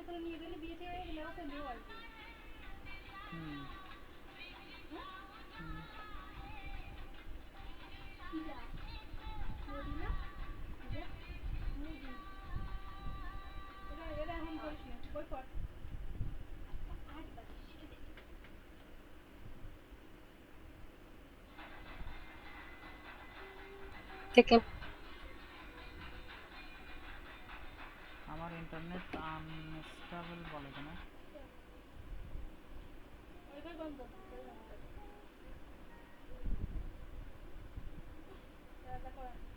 হুম হুম। থেকে আমার internet unstable বলে কেন?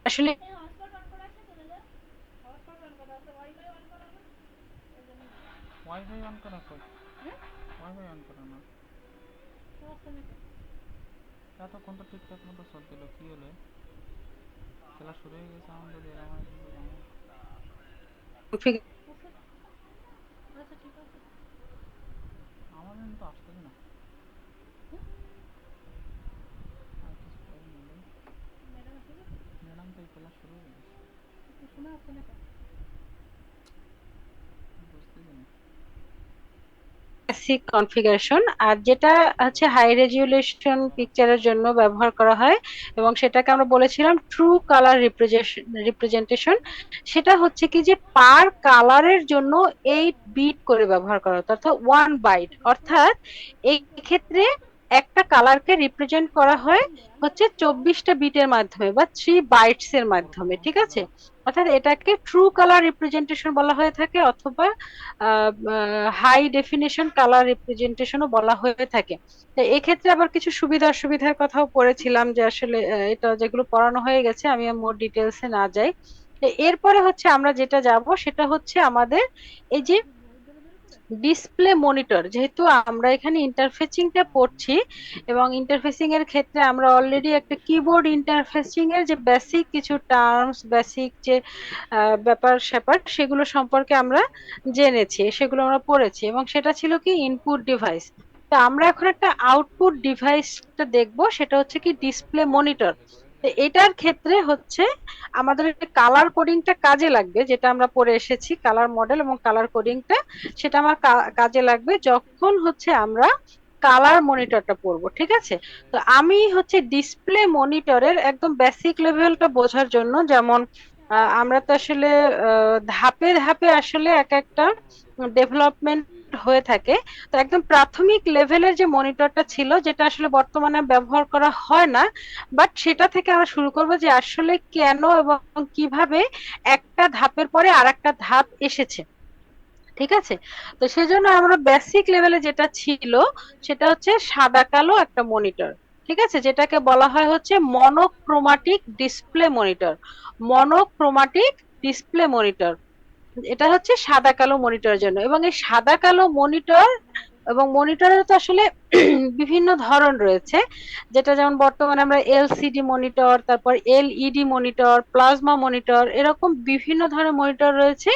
আসলে ওয়াইফাই অন করা কই? ওয়াইফাই অন করা না, এতক্ষণ তো ঠিকঠাক মতো চলছিল, কি হলো? খেলা শুরু হয়ে গেছে আমাদের, এরকম হয় কি করে জানো? আমাদের তো আসতেছে না, আর কিছু করেনি রে। ম্যাডাম তো এই খেলা শুরু হয়ে গেছে, বুঝতেছি না। বেসিক কনফিগারেশন, আর যেটা হচ্ছে হাই রেজুলেশন পিকচারের জন্য ব্যবহার করা হয়, এবং সেটাকে আমরা বলেছিলাম ট্রু কালার রিপ্রেজেন্টেশন। সেটা হচ্ছে কি যে পার কালারের জন্য 8 বিট করে ব্যবহার করা হতো, অর্থাৎ 1 বাইট। অর্থাৎ এই ক্ষেত্রে একটা কালারকে রিপ্রেজেন্ট করা হয় হচ্ছে 24টা বিটের মাধ্যমে বা 3 বাইটস এর মাধ্যমে, ওরকম ঠিক হচ্ছে আছে। না। অর্থাৎ এটাকে ট্রু কালার রিপ্রেজেন্টেশন বলা হয়ে থাকে, অথবা হাই ডেফিনিশন কালার রিপ্রেজেন্টেশনও বলা হয়ে থাকে। তো এক্ষেত্রে আবার কিছু সুবিধা অসুবিধার কথাও পড়েছিলাম, যে আসলে এটা যেগুলো পড়ানো হয়ে গেছে, আমি মোর ডিটেলসে না যাই। তো এরপরে হচ্ছে আমরা যেটা যাব সেটা হচ্ছে আমাদের এই যে ডিসপ্লে মনিটর। যেহেতু আমরা এখানে ইন্টারফেসিংটা পড়ছি, এবং ইন্টারফেসিং এর ক্ষেত্রে আমরা অলরেডি একটা কিবোর্ড ইন্টারফেসিং এর যে বেসিক কিছু টার্মস, বেসিক যে ব্যাপার স্যাপার, সেগুলো সম্পর্কে আমরা জেনেছি, সেগুলো আমরা পড়েছি, এবং সেটা ছিল কি ইনপুট ডিভাইস। তো আমরা এখন একটা আউটপুট ডিভাইসটা দেখব, সেটা হচ্ছে কি ডিসপ্লে মনিটর। তো এটার ক্ষেত্রে হচ্ছে আমাদের কালার কোডিংটা কাজে লাগবে, যেটা আমরা পড়ে এসেছি কালার মডেল এবং কালার কোডিংটা। সেটা আমার কাজে লাগবে যখন হচ্ছে আমরা কালার মনিটরটা পড়বো, ঠিক আছে। তো আমি হচ্ছে ডিসপ্লে মনিটরের একদম বেসিক লেভেলটা বোঝার জন্য, যেমন আমরা তো আসলে ধাপে ধাপে আসলে এক একটা ডেভেলপমেন্ট হয়ে থাকে। তো একদম প্রাথমিক লেভেলের যে মনিটরটা ছিল, যেটা আসলে বর্তমানে ব্যবহার করা হয় না, বাট সেটা থেকে আমরা শুরু করবো যে আসলে কেন এবং কিভাবে একটা ধাপের পরে আর একটা ধাপ এসেছে, ঠিক আছে। তো সেজন্য আমরা বেসিক লেভেলে যেটা ছিল সেটা হচ্ছে সাদা কালো একটা মনিটর, ঠিক আছে, যেটাকে বলা হয় হচ্ছে monochromatic display monitor. Monochromatic display monitor, এটা হচ্ছে সাদা কালো মনিটরের জন্য। এবং এই সাদা কালো মনিটর, এবং মনিটরের তো আসলে বিভিন্ন ধরন রয়েছে, যেটা যেমন বর্তমানে আমরা এলসিডি মনিটর, তারপর এলইডি মনিটর, প্লাজমা মনিটর, এরকম বিভিন্ন ধরনের মনিটর রয়েছে,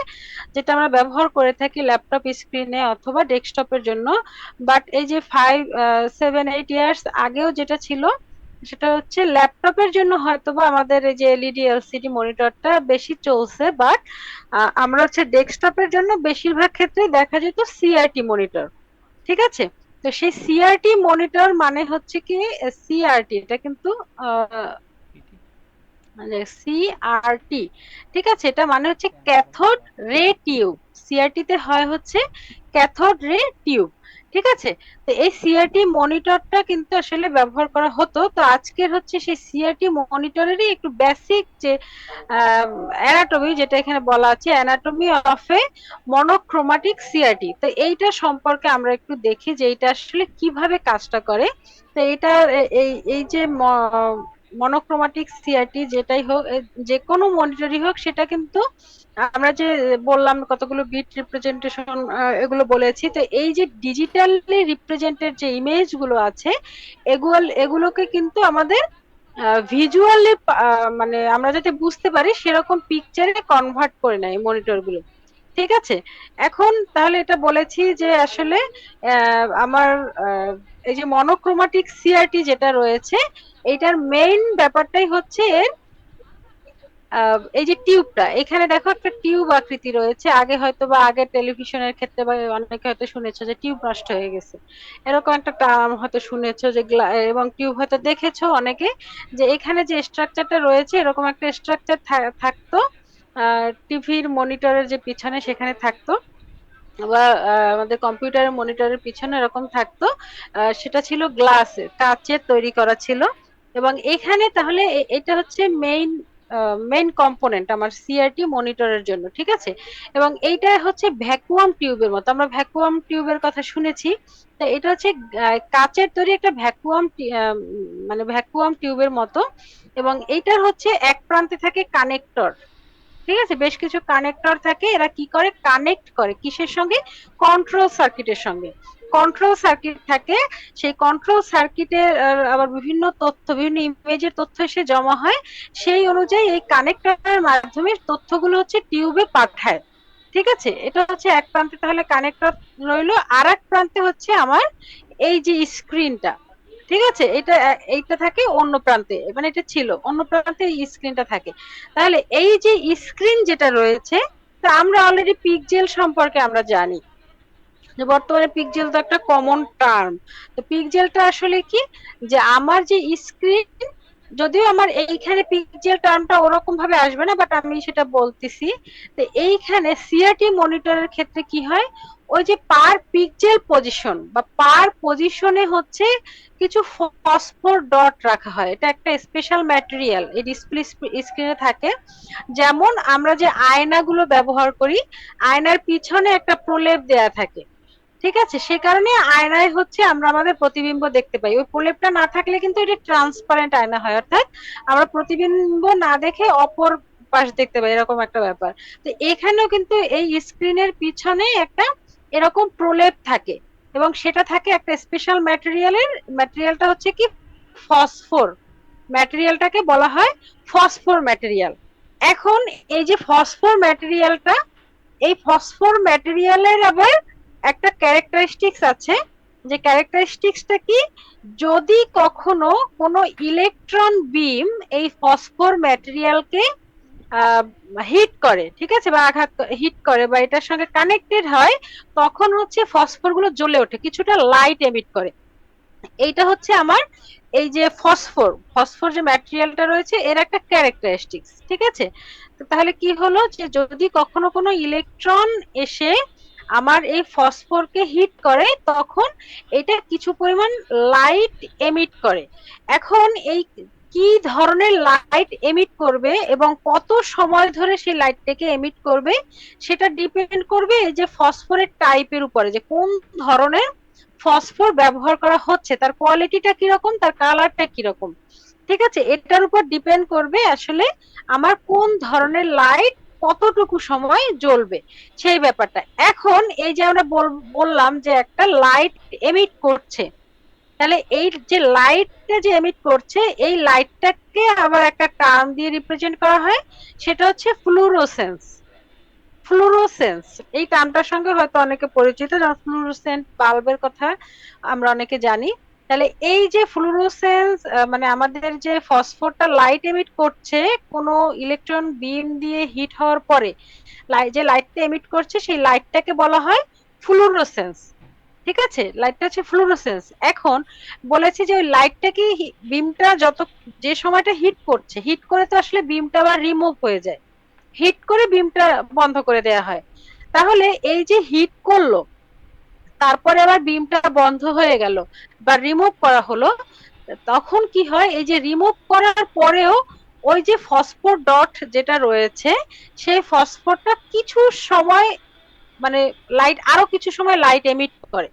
যেটা আমরা ব্যবহার করে থাকি ল্যাপটপ স্ক্রিনে অথবা ডেস্কটপের জন্য। বাট এই যে 5 7 8 ইয়ার্স আগেও যেটা ছিল, সেটা হচ্ছে ল্যাপটপের জন্য হয়তোবা আমাদের এই যে এলইডি এলসিডি মনিটরটা বেশি চলছে, বাট আমরা হচ্ছে ডেস্কটপের জন্য বেশিরভাগ ক্ষেত্রে দেখা যেত সিআরটি মনিটর, ঠিক আছে। তো সেই সিআরটি মনিটর মানে হচ্ছে কি, সিআরটি এটা কিন্তু পিটি। সিআরটি, ঠিক আছে, এটা মানে হচ্ছে ক্যাথোড রে টিউব। সিআরটি তে হয় হচ্ছে ক্যাথোড রে টিউব, ঠিক আছে। তো এই সিআরটি মনিটরটা কিন্তু আসলে ব্যবহার করা হতো। তো আজকের হচ্ছে সেই সিআরটি মনিটরেরই একটু বেসিক যে অ্যানাটমি, যেটা এখানে বলা আছে anatomy of A monochromatic CRT. তো এইটা সম্পর্কে আমরা একটু দেখি যে এটা আসলে কিভাবে কাজটা করে। তো এটা এই এই যে মনোক্রোমাটিক সিআরটি যেটাই হোক, যে কোনো মনিটরই হোক, সেটা কিন্তু আমরা যে বললাম কতগুলো বিট রিপ্রেজেন্টেশন এগুলো বলেছি। তো এই যে ডিজিটালি রিপ্রেজেন্টেড যে ইমেজ গুলো আছে, এগুলোকে কিন্তু আমাদের ভিজুয়ালি, মানে আমরা যাতে বুঝতে পারি সেরকম পিকচারে কনভার্ট করে নেয় মনিটর গুলো, ঠিক আছে। এখন তাহলে এটা বলেছি যে আসলে আমার এই যে মনোক্রোমাটিক সিআরটি যেটা রয়েছে, এটার মেইন ব্যাপারটাই হচ্ছে এর এই যে টিউবটা, এখানে দেখো একটা টিউব আকৃতি রয়েছে। আগে হয়তো বা আগে টেলিভিশনের ক্ষেত্রে বা অনেকে হয়তো শুনেছো যে টিউব নষ্ট হয়ে গেছে, এরকম একটা টার্ম হয়তো শুনেছো যে এবং টিউব হয়তো দেখেছো অনেকে, যে এখানে যে স্ট্রাকচারটা রয়েছে এরকম একটা স্ট্রাকচার থাকতো টিভির মনিটরের যে পিছনে সেখানে থাকতো, বা আমাদের কম্পিউটারের মনিটরের পিছনে এরকম থাকতো। সেটা ছিল গ্লাসের, কাচের তৈরি করা ছিল। এবং এখানে তাহলে এটা হচ্ছে মেইন কম্পোনেন্ট আমার সিআরটি মনিটরের জন্য, ঠিক আছে। এবং এইটা হচ্ছে ভ্যাকুয়াম টিউবের মতো, আমরা ভ্যাকুয়াম টিউবের কথা শুনেছি। তো এটা হচ্ছে কাচের তৈরি একটা ভ্যাকুয়াম, মানে ভ্যাকুয়াম টিউবের মতো। এবং এইটার হচ্ছে এক প্রান্তে থাকে কানেক্টর, ঠিক আছে, বেশ কিছু কানেক্টর থাকে। এরা কি করে, কানেক্ট করে কিসের সঙ্গে, কন্ট্রোল সার্কিটের সঙ্গে। কন্ট্রোল সার্কিট থাকে, সেই কন্ট্রোল সার্কিটে আবার বিভিন্ন তথ্য, বিভিন্ন ইমেজের তথ্য এসে জমা হয়। সেই অনুযায়ী এই কানেক্টরের মাধ্যমে তথ্যগুলো হচ্ছে টিউবে পাঠায়, ঠিক আছে। এটা হচ্ছে এক প্রান্তে তাহলে কানেক্টর রইলো, আর এক প্রান্তে হচ্ছে আমার এই যে স্ক্রিনটা, ঠিক আছে। এইটা থাকে অন্য প্রান্তে, মানে এটা ছিল অন্য প্রান্তে, এই স্ক্রিনটা থাকে। তাহলে এই যে স্ক্রিন যেটা রয়েছে, তা আমরা অলরেডি পিকজেল সম্পর্কে আমরা জানি যে বর্তমানে পিকজেল তো একটা কমন টার্ম। তো পিকজেলটা আসলে কি, যে আমার যে স্ক্রিন, যদিও আমার এইখানে পিকজেল টার্মটা ওরকম ভাবে আসবে না, বাট আমি সেটা বলতেছি। তো এইখানে সিআরটি মনিটরের ক্ষেত্রে কি হয়, ওই যে পার পিকজেল পজিশন বা পার পজিশনে হচ্ছে কিছু ফসফোর ডট রাখা হয়। এটা একটা স্পেশাল ম্যাটেরিয়াল এই ডিসপ্লে স্ক্রিনে থাকে। যেমন আমরা যে আয়নাগুলো ব্যবহার করি, আয়নার পিছনে একটা প্রলেপ দেয়া থাকে, ঠিক আছে। সে কারণে আয়নায় হচ্ছে আমরা আমাদের প্রতিবিম্ব দেখতে পাই। ওই প্রলেপটা না থাকলে কিন্তু এটা ট্রান্সপারেন্ট আয়না হয়, অর্থাৎ আমরা প্রতিবিম্ব না দেখে অপর পাশ দেখতে পাই, এরকম একটা ব্যাপার। তো এখানেও কিন্তু এই স্ক্রিনের পিছনে একটা এরকম প্রলেপ থাকে, এবং সেটা থাকে একটা স্পেশাল ম্যাটেরিয়ালের। ম্যাটেরিয়ালটা হচ্ছে কি, ফসফোর। ম্যাটেরিয়ালটাকে বলা হয় ফসফোর ম্যাটেরিয়াল। এখন এই যে ফসফোর ম্যাটেরিয়ালটা, এই ফসফোর ম্যাটেরিয়ালের আবার একটা ক্যারেক্টারিস্টিক্স আছে। যে ক্যারেক্টারিস্টিক্সটা কি, যদি কখনো কোনো ইলেকট্রন বিম এই ফসফোর ম্যাটেরিয়ালকে হিট করে, ঠিক আছে, বা আঘাত হিট করে বা এটার সঙ্গে কানেক্টেড হয়, তখন হচ্ছে ফসফোর গুলো জ্বলে ওঠে, কিছুটা লাইট এমিট করে। এইটা হচ্ছে আমার এই যে ফসফোর, ফসফোর যে ম্যাটেরিয়ালটা রয়েছে এর একটা ক্যারেক্টারিস্টিক্স, ঠিক আছে। তো তাহলে কি হলো, যে যদি কখনো কোনো ইলেকট্রন এসে আমার এই ফসফোরকে হিট করে, তখন এটা কিছু পরিমাণ লাইট এমিট করে। এখন এই কি ধরনের লাইট এমিট করবে এবং কত সময় ধরে সেই লাইটটাকে এমিট করবে, সেটা ডিপেন্ড করবে এই যে ফসফোরের টাইপের উপরে, যে কোন ধরনের ফসফোর ব্যবহার করা হচ্ছে, তার কোয়ালিটিটা কিরকম, তার কালারটা কিরকম, ঠিক আছে। এটার উপর ডিপেন্ড করবে আসলে আমার কোন ধরনের লাইট কতটুকু সময় জ্বলবে, সেই ব্যাপারটা। এখন এই যে আমরা বললাম যে একটা লাইট এমিট করছে, তাহলে এই যে লাইটটা যে এমিট করছে, এই লাইটটাকে আবার একটা টার্ম দিয়ে রিপ্রেজেন্ট করা হয়, সেটা হচ্ছে ফ্লুরোসেন্স। ফ্লুরোসেন্স এই টার্মটার সঙ্গে হয়তো অনেকে পরিচিত, যেমন ফ্লুরোসেন্ট বাল্বের কথা আমরা অনেকে জানি। তাহলে এই যে ফ্লুরোসেন্স, মানে আমাদের যে ফসফোরটা লাইট এমিট করছে কোনো ইলেকট্রন বিম দিয়ে হিট হওয়ার পরে, যে লাইটটা এমিট করছে সেই লাইটটাকে বলা হয় ফ্লুরোসেন্স, ঠিক আছে। লাইটটা হচ্ছে ফ্লুরোসেন্স। এখন বলেছি যে ওই লাইটটা কি, বিমটা যত, যে সময়টা হিট করছে, হিট করে তো আসলে বিমটা আবার রিমুভ হয়ে যায়, হিট করে বিমটা বন্ধ করে দেয়া হয়। তাহলে এই যে হিট করলো, তারপরে আবার বিমটা বন্ধ হয়ে গেল বা রিমুভ করা হলো, তখন কি হয়, এই যে রিমুভ করার পরেও ওই যে ফসফোর ডট যেটা রয়েছে, সেই ফসফোরটা কিছু সময়, মানে লাইট, আরো কিছু সময় লাইট এমিট করে।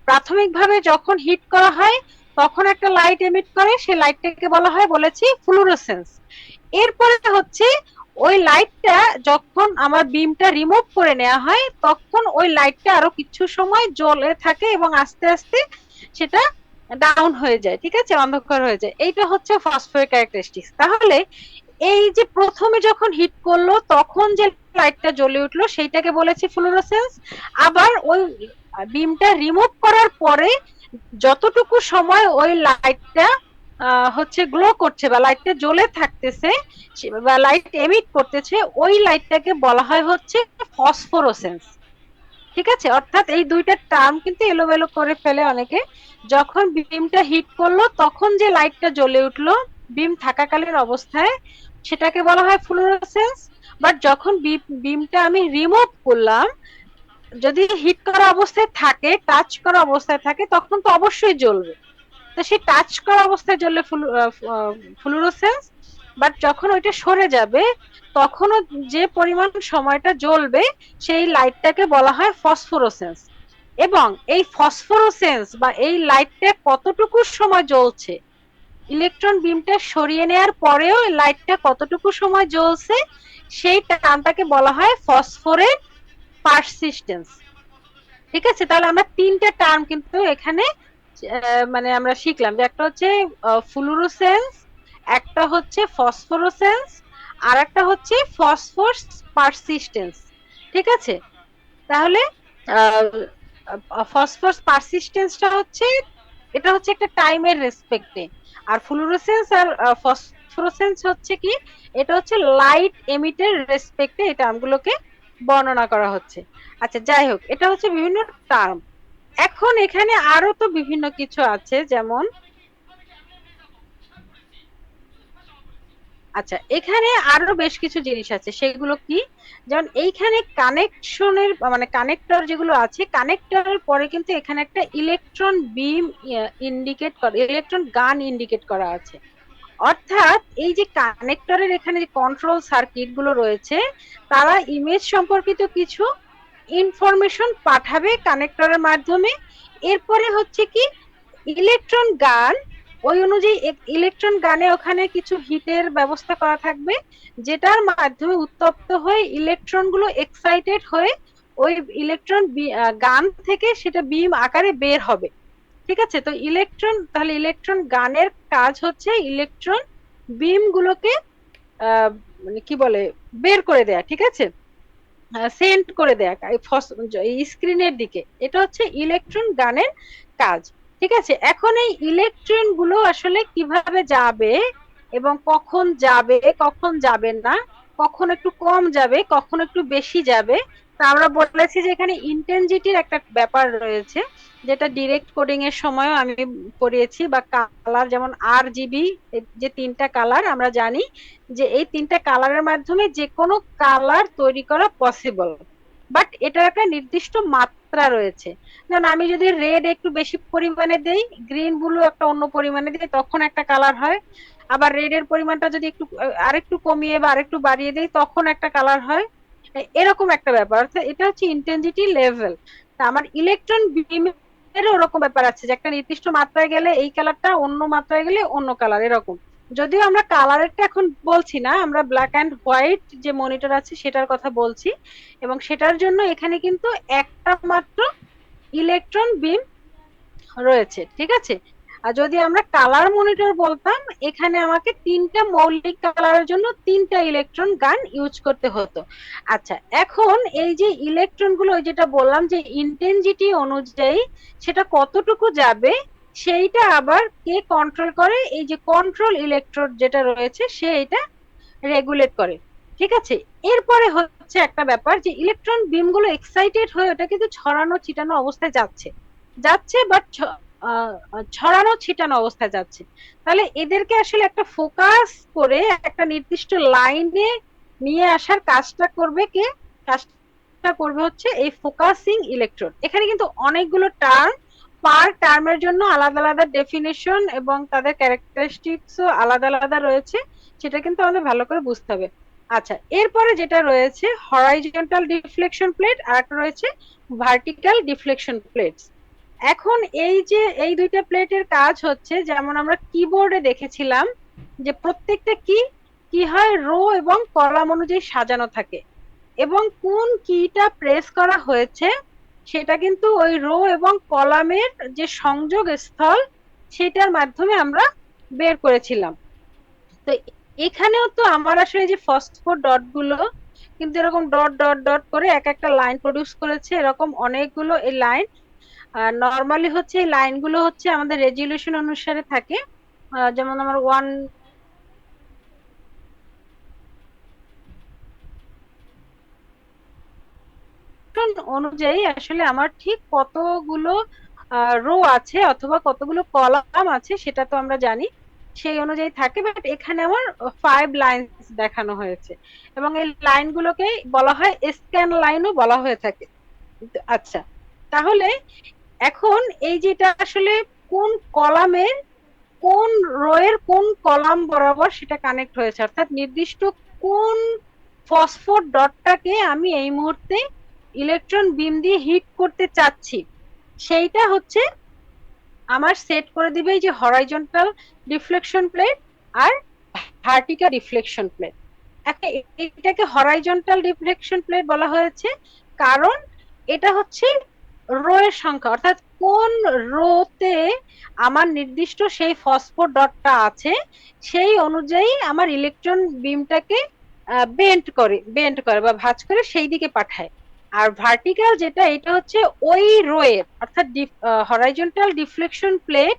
প্রাথমিকভাবে যখন হিট করা হয় তখন একটা লাইট এমিট করে, সেই লাইটটাকে বলা হয়, বলেছি, ফ্লুরোসেন্স। এরপরে হচ্ছে ওই লাইটটা যখন আমার বিমটা রিমুভ করে নেওয়া হয়, তখন ওই লাইটটা আরো কিছু সময় জ্বলে থাকে এবং আস্তে আস্তে সেটা ডাউন হয়ে যায়, ঠিক আছে, অন্ধকার হয়ে যায়। এইটা হচ্ছে ফসফোরের ক্যারেক্টারিস্টিক্স। তাহলে এই যে প্রথমে যখন হিট করলো তখন যে লাইটটা জ্বলে উঠলো সেইটাকে বলেছি ফ্লুরোসেন্স। আবার ওই বিমটা রিমুভ করার পরে যতটুকু সময় ওই লাইটটা হচ্ছে গ্লো করছে বা লাইটটা জ্বলে থাকতেছে বা লাইট এমিট করতেছে, ওই লাইটটাকে বলা হয় হচ্ছে ফসফোরোসেন্স। ঠিক আছে, অর্থাৎ এই দুইটা টার্ম কিন্তু এলোমেলো করে ফেলে অনেকে। যখন বিমটা হিট করলো তখন যে লাইটটা জ্বলে উঠলো বিম থাকাকালীন অবস্থায়, সেটাকে বলা হয় ফ্লুরোসেন্স। বাট যখন বিমটা আমি রিমুভ করলাম, যদি হিট করা অবস্থায় থাকে, টাচ করা অবস্থায় থাকে, তখন তো অবশ্যই জ্বলবে। তো সেই টাচ করা অবস্থায় জ্বললে ফ্লুরোসেন্স। বাট যখন ওইটা সরে যাবে তখনও যে পরিমাণ সময়টা জ্বলবে সেই লাইটটাকে বলা হয় ফসফোরোসেন্স। এবং এই ফসফোরোসেন্স বা এই লাইটটা কতটুকু সময় জ্বলছে, ইলেকট্রন বিমটা সরিয়ে নেওয়ার পরেও লাইটটা কতটুকু সময় জ্বলছে, সেই টার্মটাকে বলা হয় ফসফোরেট পারসিস্টেন্স। ঠিক আছে, তাহলে আমরা তিনটা টার্ম কিন্তু এখানে মানে আমরা শিখলাম, যে একটা হচ্ছে ফ্লুরোসেন্স, একটা হচ্ছে ফসফোরোসেন্স, আর একটা হচ্ছে ফসফোর্স পারসিস্টেন্স। ঠিক আছে, তাহলে ফসফোর্স পারসিস্টেন্সটা হচ্ছে, এটা হচ্ছে একটা টাইমের রেসপেক্টে। আর ফ্লুরোসেন্স আর ফসফোরোসেন্স হচ্ছে কি, এটা হচ্ছে লাইট এমিটের রেসপেক্টে এই টার্মগুলোকে বর্ণনা করা হচ্ছে। আচ্ছা, যাই হোক, এটা হচ্ছে বিভিন্ন টার্ম। এখন এখানে আরো তো বিভিন্ন কিছু আছে, যেমন আচ্ছা, এখানে আরো বেশ কিছু জিনিস আছে, সেগুলো কি, যেমন এইখানে কানেকশনের মানে কানেক্টর যেগুলো আছে, কানেক্টরের পরে কিন্তু এখানে একটা ইলেকট্রন বিম ইন্ডিকেট করে, ইলেকট্রন গান ইন্ডিকেট করা আছে। অর্থাৎ এই যে কানেক্টরের এখানে যে কন্ট্রোল সার্কিট গুলো রয়েছে, তারা ইমেজ সম্পর্কিত কিছু ইনফরমেশন পাঠাবে কানেক্টরের মাধ্যমে। এরপরে হচ্ছে কি, ইলেকট্রন গান, ওই অনুযায়ী ইলেকট্রন গানে ওখানে কিছু হিটের ব্যবস্থা করা থাকবে, যেটার মাধ্যমে উত্তপ্ত হয়ে ইলেকট্রন গুলো এক্সাইটেড হয়ে ওই ইলেকট্রন গান থেকে সেটা বিম আকারে বের হবে। ঠিক আছে, তো ইলেকট্রন, তাহলে ইলেকট্রন গানের কাজ হচ্ছে ইলেকট্রন বিম গুলোকে মানে কি বলে, বের করে দেয়া। ঠিক আছে, সেন্ড করে দেয়া এই স্ক্রিনের দিকে, এটা হচ্ছে ইলেকট্রন গানের কাজ। ঠিক আছে, এখন এই ইলেকট্রন গুলো আসলে কিভাবে যাবে এবং কখন যাবে কখন যাবে না, কখন একটু কম যাবে কখন একটু বেশি যাবে, তা আমরা বলেছি যে এখানে ইন্টেন্সিটির একটা ব্যাপার রয়েছে, যেটা ডিরেক্ট কোডিং এর সময়ও আমি পড়িয়েছি। বা কালার, যেমন আর জিবি, যে তিনটা কালার আমরা জানি যে এই তিনটা কালারের মাধ্যমে যে কোনো কালার তৈরি করা পসিবল। বাট এটার একটা নির্দিষ্ট মাত্রা রয়েছে। যেমন আমি যদি রেড একটু বেশি পরিমাণে দেই, গ্রিন ব্লু একটা অন্য পরিমাণে দিই, তখন একটা কালার হয়। আবার রেড এর পরিমাণটা যদি একটু আরেকটু কমিয়ে বা আরেকটু বাড়িয়ে দেই, তখন একটা কালার হয়। এরকম একটা ব্যাপার, অর্থাৎ এটা হচ্ছে ইন্টেন্সিটি লেভেল। তা আমার ইলেকট্রন বিম এর ওরকম ব্যাপার আছে, যে একটা নির্দিষ্ট মাত্রায় গেলে এই কালারটা, অন্য মাত্রায় গেলে অন্য কালার, এরকম। যদিও আমরা কালারেরটা এখন বলছি না, আমরা ব্ল্যাক অ্যান্ড হোয়াইট যে মনিটর আছে সেটার কথা বলছি। এবং সেটার জন্য এখানে কিন্তু একটা মাত্র ইলেকট্রন বিম রয়েছে। ঠিক আছে, আর যদি আমরা কালার মনিটর বলতাম, এখানে আমাকে তিনটা মৌলিক কালারের জন্য তিনটা ইলেকট্রন গান ইউজ করতে হতো। আচ্ছা, এখন এই যে ইলেকট্রন গুলো, যেটা বললাম যে ইন্টেন্সিটি অনুযায়ী সেটা কতটুকু যাবে, সেইটা আবার কে কন্ট্রোল করে, এই যে কন্ট্রোল ইলেকট্রোড যেটা রয়েছে সে এটা রেগুলেট করে। ঠিক আছে, এরপরে হচ্ছে একটা ব্যাপার, যে ইলেকট্রন বিম গুলো এক্সাইটেড হয়ে ওটা কিন্তু ছড়ানো ছিটানো অবস্থায় যাচ্ছে, যাচ্ছে বাট ছড়ানো ছিটানো অবস্থায় যাচ্ছে। তাহলে এদেরকে আসলে একটা ফোকাস করে একটা নির্দিষ্ট লাইনে নিয়ে আসার কাজটা করবে কে, কাজটা করবে হচ্ছে এই ফোকাসিং ইলেকট্রোড। এখানে কিন্তু অনেকগুলো টার্ম, পার টার্মের জন্য আলাদা আলাদা ডেফিনেশন এবং তাদের ক্যারেক্টারিস্টিক্সও আলাদা আলাদা রয়েছে, সেটা কিন্তু আমাদের ভালো করে বুঝতে হবে। আচ্ছা, এরপরে যেটা রয়েছে হরাইজন্টাল ডিফ্লেকশন প্লেট, আর একটা রয়েছে ভার্টিক্যাল ডিফ্লেকশন প্লেট। এখন এই যে এই দুইটা প্লেটের কাজ হচ্ছে, যেমন আমরা কিবোর্ডে দেখেছিলাম যে প্রত্যেকটা কি কি হয়, রো এবং কলাম অনুযায়ী সাজানো থাকে, এবং কোন কিটা প্রেস করা হয়েছে সেটা কিন্তু ওই রো এবং কলামের যে সংযোগ স্থল সেটার মাধ্যমে আমরা বের করেছিলাম। তো এখানেও তো আমার আসলে যে ফসফোর ডট গুলো কিন্তু এরকম ডট ডট ডট করে এক একটা লাইন প্রডিউস করেছে, এরকম অনেকগুলো এই লাইন। নরমালি হচ্ছে এই লাইনগুলো হচ্ছে আমাদের রেজুলেশন অনুসারে থাকে, যেমন আমার ওয়ান অনুযায়ী আসলে আমার ঠিক কতগুলো রো আছে অথবা কতগুলো কলাম আছে সেটা তো আমরা জানি, সেই অনুযায়ী থাকে। বাট এখানে আমার 5 লাইনস দেখানো হয়েছে এবং এই লাইনগুলোকে বলা হয় স্ক্যান লাইনও বলা হয়ে থাকে। আচ্ছা, তাহলে এখন এই যেটা আসলে কোন কলামের কোন রো এর কোন কলাম বরাবর সেটা কানেক্ট হয়েছে, অর্থাৎ নির্দিষ্ট কোন ফসফোর ডটটাকে আমি এই মুহূর্তে ইলেকট্রন বিম দিয়ে হিট করতে চাচ্ছি, সেইটা হচ্ছে আমার সেট করে দিবে এই যে হরাইজন্টাল ডিফ্লেকশন প্লেট আর ভার্টিক্যাল ডিফ্লেকশন প্লেট। এটাকে হরাইজন্টাল ডিফ্লেকশন প্লেট বলা হয়েছে কারণ এটা হচ্ছে রো এর সংখ্যা, অর্থাৎ কোন রোতে আমার নির্দিষ্ট সেই ফসফোর ডটটা আছে সেই অনুযায়ী আমার ইলেকট্রন বিমটাকে বেন্ড করে বা ভাঁজ করে সেই দিকে পাঠায়। আর ভার্টিক্যাল যেটা, এটা হচ্ছে ওই রোয়ের অর্থাৎ হরাইজন্টাল ডিফ্লেকশন প্লেট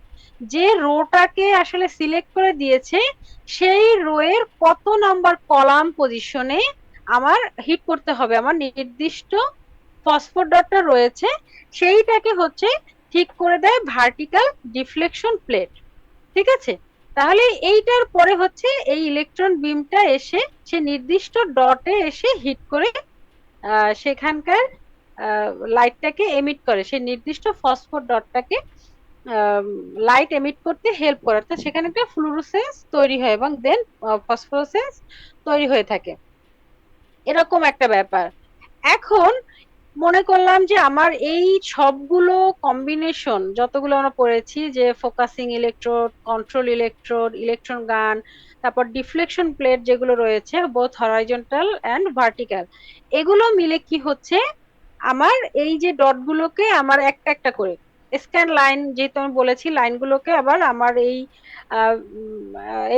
যে রোটাকে আসলে সিলেক্ট করে দিয়েছে সেই রোয়ের কত নাম্বার কলাম পজিশনে আমার হিট করতে হবে, আমার নির্দিষ্ট ফসফোর ডটটা রয়েছে সেইটাকে হচ্ছে ঠিক করে দেয় ভার্টিক্যাল ডিফ্লেকশন প্লেট। ঠিক আছে, তাহলে এইটার পরে হচ্ছে এই ইলেকট্রন বিমটা এসে সে নির্দিষ্ট ডটে এসে হিট করে সেখানকার লাইটটাকে এমিট করে, সেই নির্দিষ্ট ফসফোর ডটটাকে লাইট এমিট করতে হেল্প করে, অর্থাৎ সেখানে একটা ফ্লুরোসেন্স তৈরি হয় এবং দেন ফসফোরোসেন্স তৈরি হয়ে থাকে, এরকম একটা ব্যাপার। এখন মনে করলাম যে আমার এই সবগুলো কম্বিনেশন যতগুলো আমরা পড়েছি, যে focusing electrode, control electrode, electron গান, তারপর ডিফ্লেকশন প্লেট যেগুলো রয়েছে বোথ হরাইজন্টাল এন্ড ভার্টিক্যাল, এগুলো মিলে কি হচ্ছে আমার এই যে ডটগুলোকে আমার একটা একটা করে স্ক্যান লাইন, যেহেতু আমি বলেছি লাইনগুলোকে আবার আমার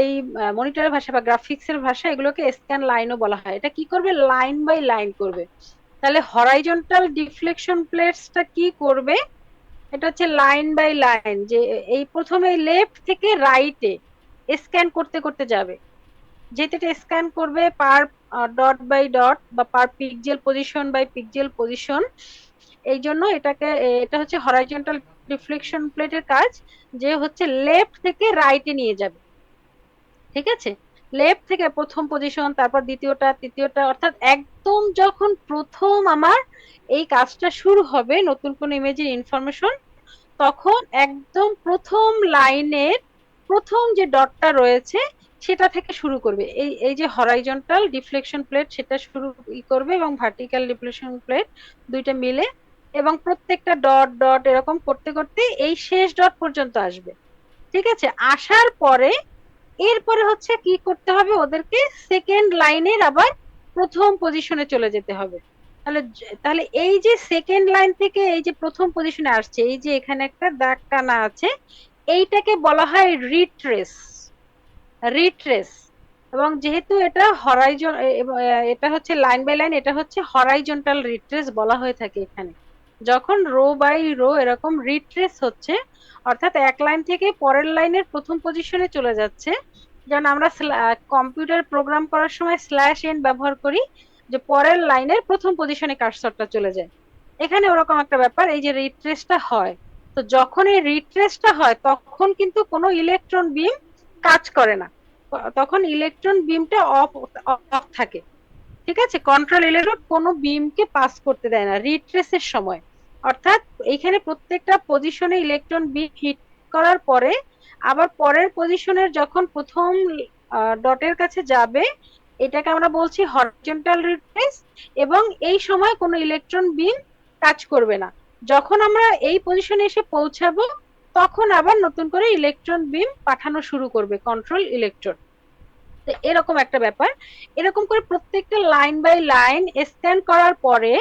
এই মনিটরের ভাষা বা গ্রাফিক্সের ভাষা এগুলোকে স্ক্যান লাইনও বলা হয়। এটা কি করবে, লাইন বাই লাইন করবে। তাহলে হরাইজন্টাল ডিফ্লেকশন প্লেটসটা কি করবে, এটা হচ্ছে লাইন বাই লাইন, যে এই প্রথমে লেফট থেকে রাইটে স্ক্যান করতে করতে যাবে, যেহেতু এটা স্ক্যান করবে পার ডট বাই ডট বা per pixel position by pixel position, এই জন্য এটা হচ্ছে হরাইজন্টাল ডিফ্লেকশন প্লেটের কাজ, যে হচ্ছে লেফট থেকে রাইটে নিয়ে যাবে। ঠিক আছে, লেফট থেকে প্রথম পজিশন, তারপর দ্বিতীয়টা, তৃতীয়টা, অর্থাৎ একদম যখন প্রথম আমার এই কাজটা শুরু হবে নতুন কোন ইমেজের ইনফরমেশন, তখন একদম প্রথম লাইনের প্রথম যে ডটটা রয়েছে সেটা থেকে শুরু করবে, এই এই যে হরাইজন্টাল ডিফ্লেকশন প্লেট সেটা শুরু করবে এবং ভার্টিক্যাল ডিফ্লেকশন প্লেট দুইটা মিলে, এবং প্রত্যেকটা ডট ডট এরকম করতে করতে এই শেষ ডট পর্যন্ত আসবে। ঠিক আছে, আসার পরে এরপরে হচ্ছে কি করতে হবে, ওদেরকে সেকেন্ড লাইনের আবার প্রথম পজিশনে চলে যেতে হবে। তাহলে তাহলে এই যে সেকেন্ড লাইন থেকে এই যে প্রথম পজিশনে আসছে, এই যে এখানে একটা দাগ টানা আছে, এইটাকে বলা হয় রিট্রেস। রিট্রেস, এবং যেহেতু এটা হরাইজন, এটা হচ্ছে লাইন বাই লাইন, এটা হচ্ছে হরাইজন্টাল রিট্রেস বলা হয়ে থাকে এখানে। যখন রো বাই রো এরকম রিট্রেস হচ্ছে, অর্থাৎ এক লাইন থেকে পরের লাইনের প্রথম পজিশনে চলে যাচ্ছে, যেমন আমরা কম্পিউটার প্রোগ্রাম করার সময় স্ল্যাশ এন ব্যবহার করি, যে পরের লাইনের প্রথম পজিশনে কার্সরটা চলে যায়, এখানে ওরকম একটা ব্যাপার, এই যে রিট্রেসটা হয়। তো যখন এই রিট্রেসটা হয় তখন কিন্তু কোনো ইলেকট্রন বিম কাজ করে না, তখন ইলেকট্রন বিমটা অফ অফ থাকে। ঠিক আছে, কন্ট্রোল ইলেকট্রন কোনো বিমকে পাস করতে দেয় না রিট্রেসের সময়, অর্থাৎ এইখানে প্রত্যেকটা পজিশনে ইলেকট্রন বিম হিট করার পরে আবার পরের পজিশনের যখন প্রথম ডটের কাছে যাবে, এটাকে আমরা বলছি হরিজন্টাল রিট্রেস, এবং এই সময় কোনো ইলেকট্রন বিম কাজ করবে না। যখন আমরা এই পজিশনে এসে পৌঁছাবো তখন আবার নতুন করে ইলেকট্রন বিম পাঠানো শুরু করবে কন্ট্রোল ইলেকট্রন। এরকম একটা ব্যাপার, এরকম করে প্রত্যেকটা লাইন বাই লাইন স্ক্যান করার পরে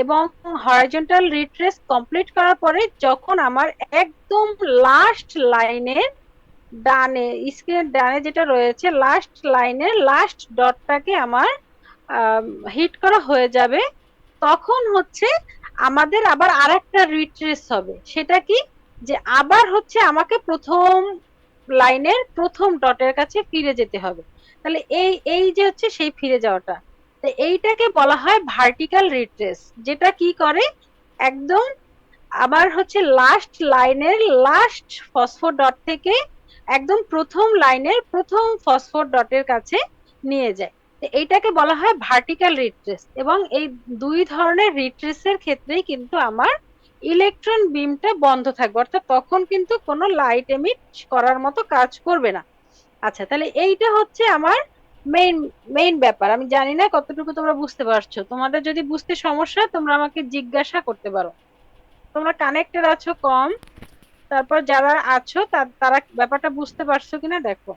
এবং হরাইজন্টাল রিট্রেস কমপ্লিট করার পরে যখন আমার একদম লাস্ট লাইনের ডানে, স্ক্রিনের ডানে যেটা রয়েছে লাস্ট লাইনের লাস্ট ডটটাকে আমার হিট করা হয়ে যাবে, তখন হচ্ছে আমাদের আবার আরেকটা রিট্রেস হবে। সেটা কি, যে আবার হচ্ছে আমাকে প্রথম লাইনের প্রথম ডটের কাছে ফিরে যেতে হবে। তাহলে এই এই যে হচ্ছে সেই ফিরে যাওয়াটা, তো এইটাকে বলা হয় ভার্টিক্যাল রিট্রেস। যেটা কি করে, একদম আবার হচ্ছে লাস্ট লাইনের লাস্ট ফসফোর ডট থেকে একদম প্রথম লাইনের প্রথম ফসফোর ডটের কাছে নিয়ে যায়। তো এইটাকে বলা হয় ভার্টিক্যাল রিট্রেস। এবং এই দুই ধরনের রিট্রেসের ক্ষেত্রেই কিন্তু আমার ইলেকট্রন বিমটা বন্ধ থাকবে, অর্থাৎ তখন কিন্তু কোনো লাইট এমিট করার মতো কাজ করবে না। আচ্ছা, তাহলে এইটা হচ্ছে আমার মেইন মেইন ব্যাপার। আমি জানি না কতটুকু তোমরা বুঝতে পারছো। তোমাদের যদি বুঝতে সমস্যা হয় তোমরা আমাকে জিজ্ঞাসা করতে পারো। তোমরা কানেক্টেড আছো কম, তারপর যারা আছো তারা ব্যাপারটা বুঝতে পারছো কিনা দেখো।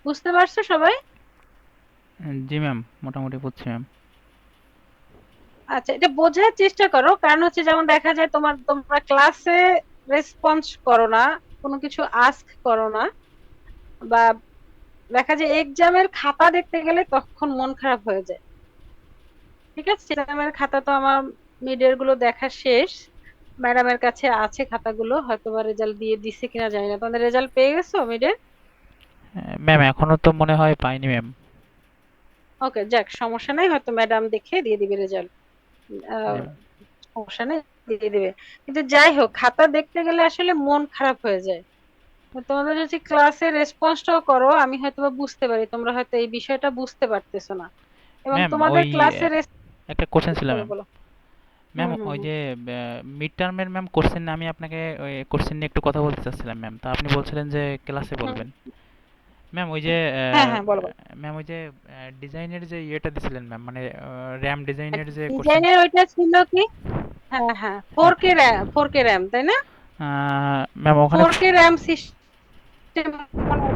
বুঝতে পারছো সবাই? জি ম্যাম, মোটামুটি বুঝছি ম্যাম। আচ্ছা, এটা বোঝার চেষ্টা করো। কারণ হচ্ছে যেমন দেখা যায় তোমরা ক্লাসে রেসপন্স করো না, কোনো কিছু আস্ক করো না, বা দেখা যায় এক্সামের খাতা দেখতে গেলে তখন মন খারাপ হয়ে যায়। ঠিক আছে, এক্সামের খাতা তো আমার মিডের গুলো দেখা শেষ, ম্যাডামের কাছে আছে খাতাগুলো, হয়তো বা রেজাল্ট দিয়ে দিছে কিনা জানি না। তোমাদের রেজাল্ট পেয়ে গেছো মিডের? ম্যাম এখনো তো মনে হয় পাইনি ম্যাম। ওকে, যাক, সমস্যা নাই, হয়তো ম্যাডাম দেখে দিয়ে দিবে রেজাল্ট। জি ম্যাম। সমস্যা নেই, দিয়ে দিবে। কিন্তু যাই হোক, খাতা দেখতে গেলে আসলে মন খারাপ হয়ে যায়। তো তোমাদের যদি ক্লাসে রেসপন্সটাও করো, আমি হয়তো বা বুঝতে পারি তোমরা হয়তো এই বিষয়টা বুঝতে পারতেছো না। এবং ম্যাম তোমাদের ওই ক্লাসে একটা কোশ্চেন ছিল বলো ম্যাম। বলো। ম্যাম হুম হুম ওই হুম। যে মিড টার্মের ম্যাম কোশ্চেন, আমি আপনাকে ওই কোশ্চেন নিয়ে একটু কথা বলতে চাচ্ছিলাম ম্যাম, তা আপনি বলছিলেন যে ক্লাসে হুম। বলবেন। ম্যাম ওই যে হ্যাঁ হ্যাঁ, বলো বলো। ম্যাম ওই যে ডিজাইনের যে ইয়েটা দিছিলেন ম্যাম, মানে র্যাম ডিজাইনের যে কোশ্চেন। ডিজাইনের ওইটা ছিল কি? হ্যাঁ হ্যাঁ, 4K RAM, 4K RAM, তাই না? ম্যাম ওখানে 4K RAM সিস্টেম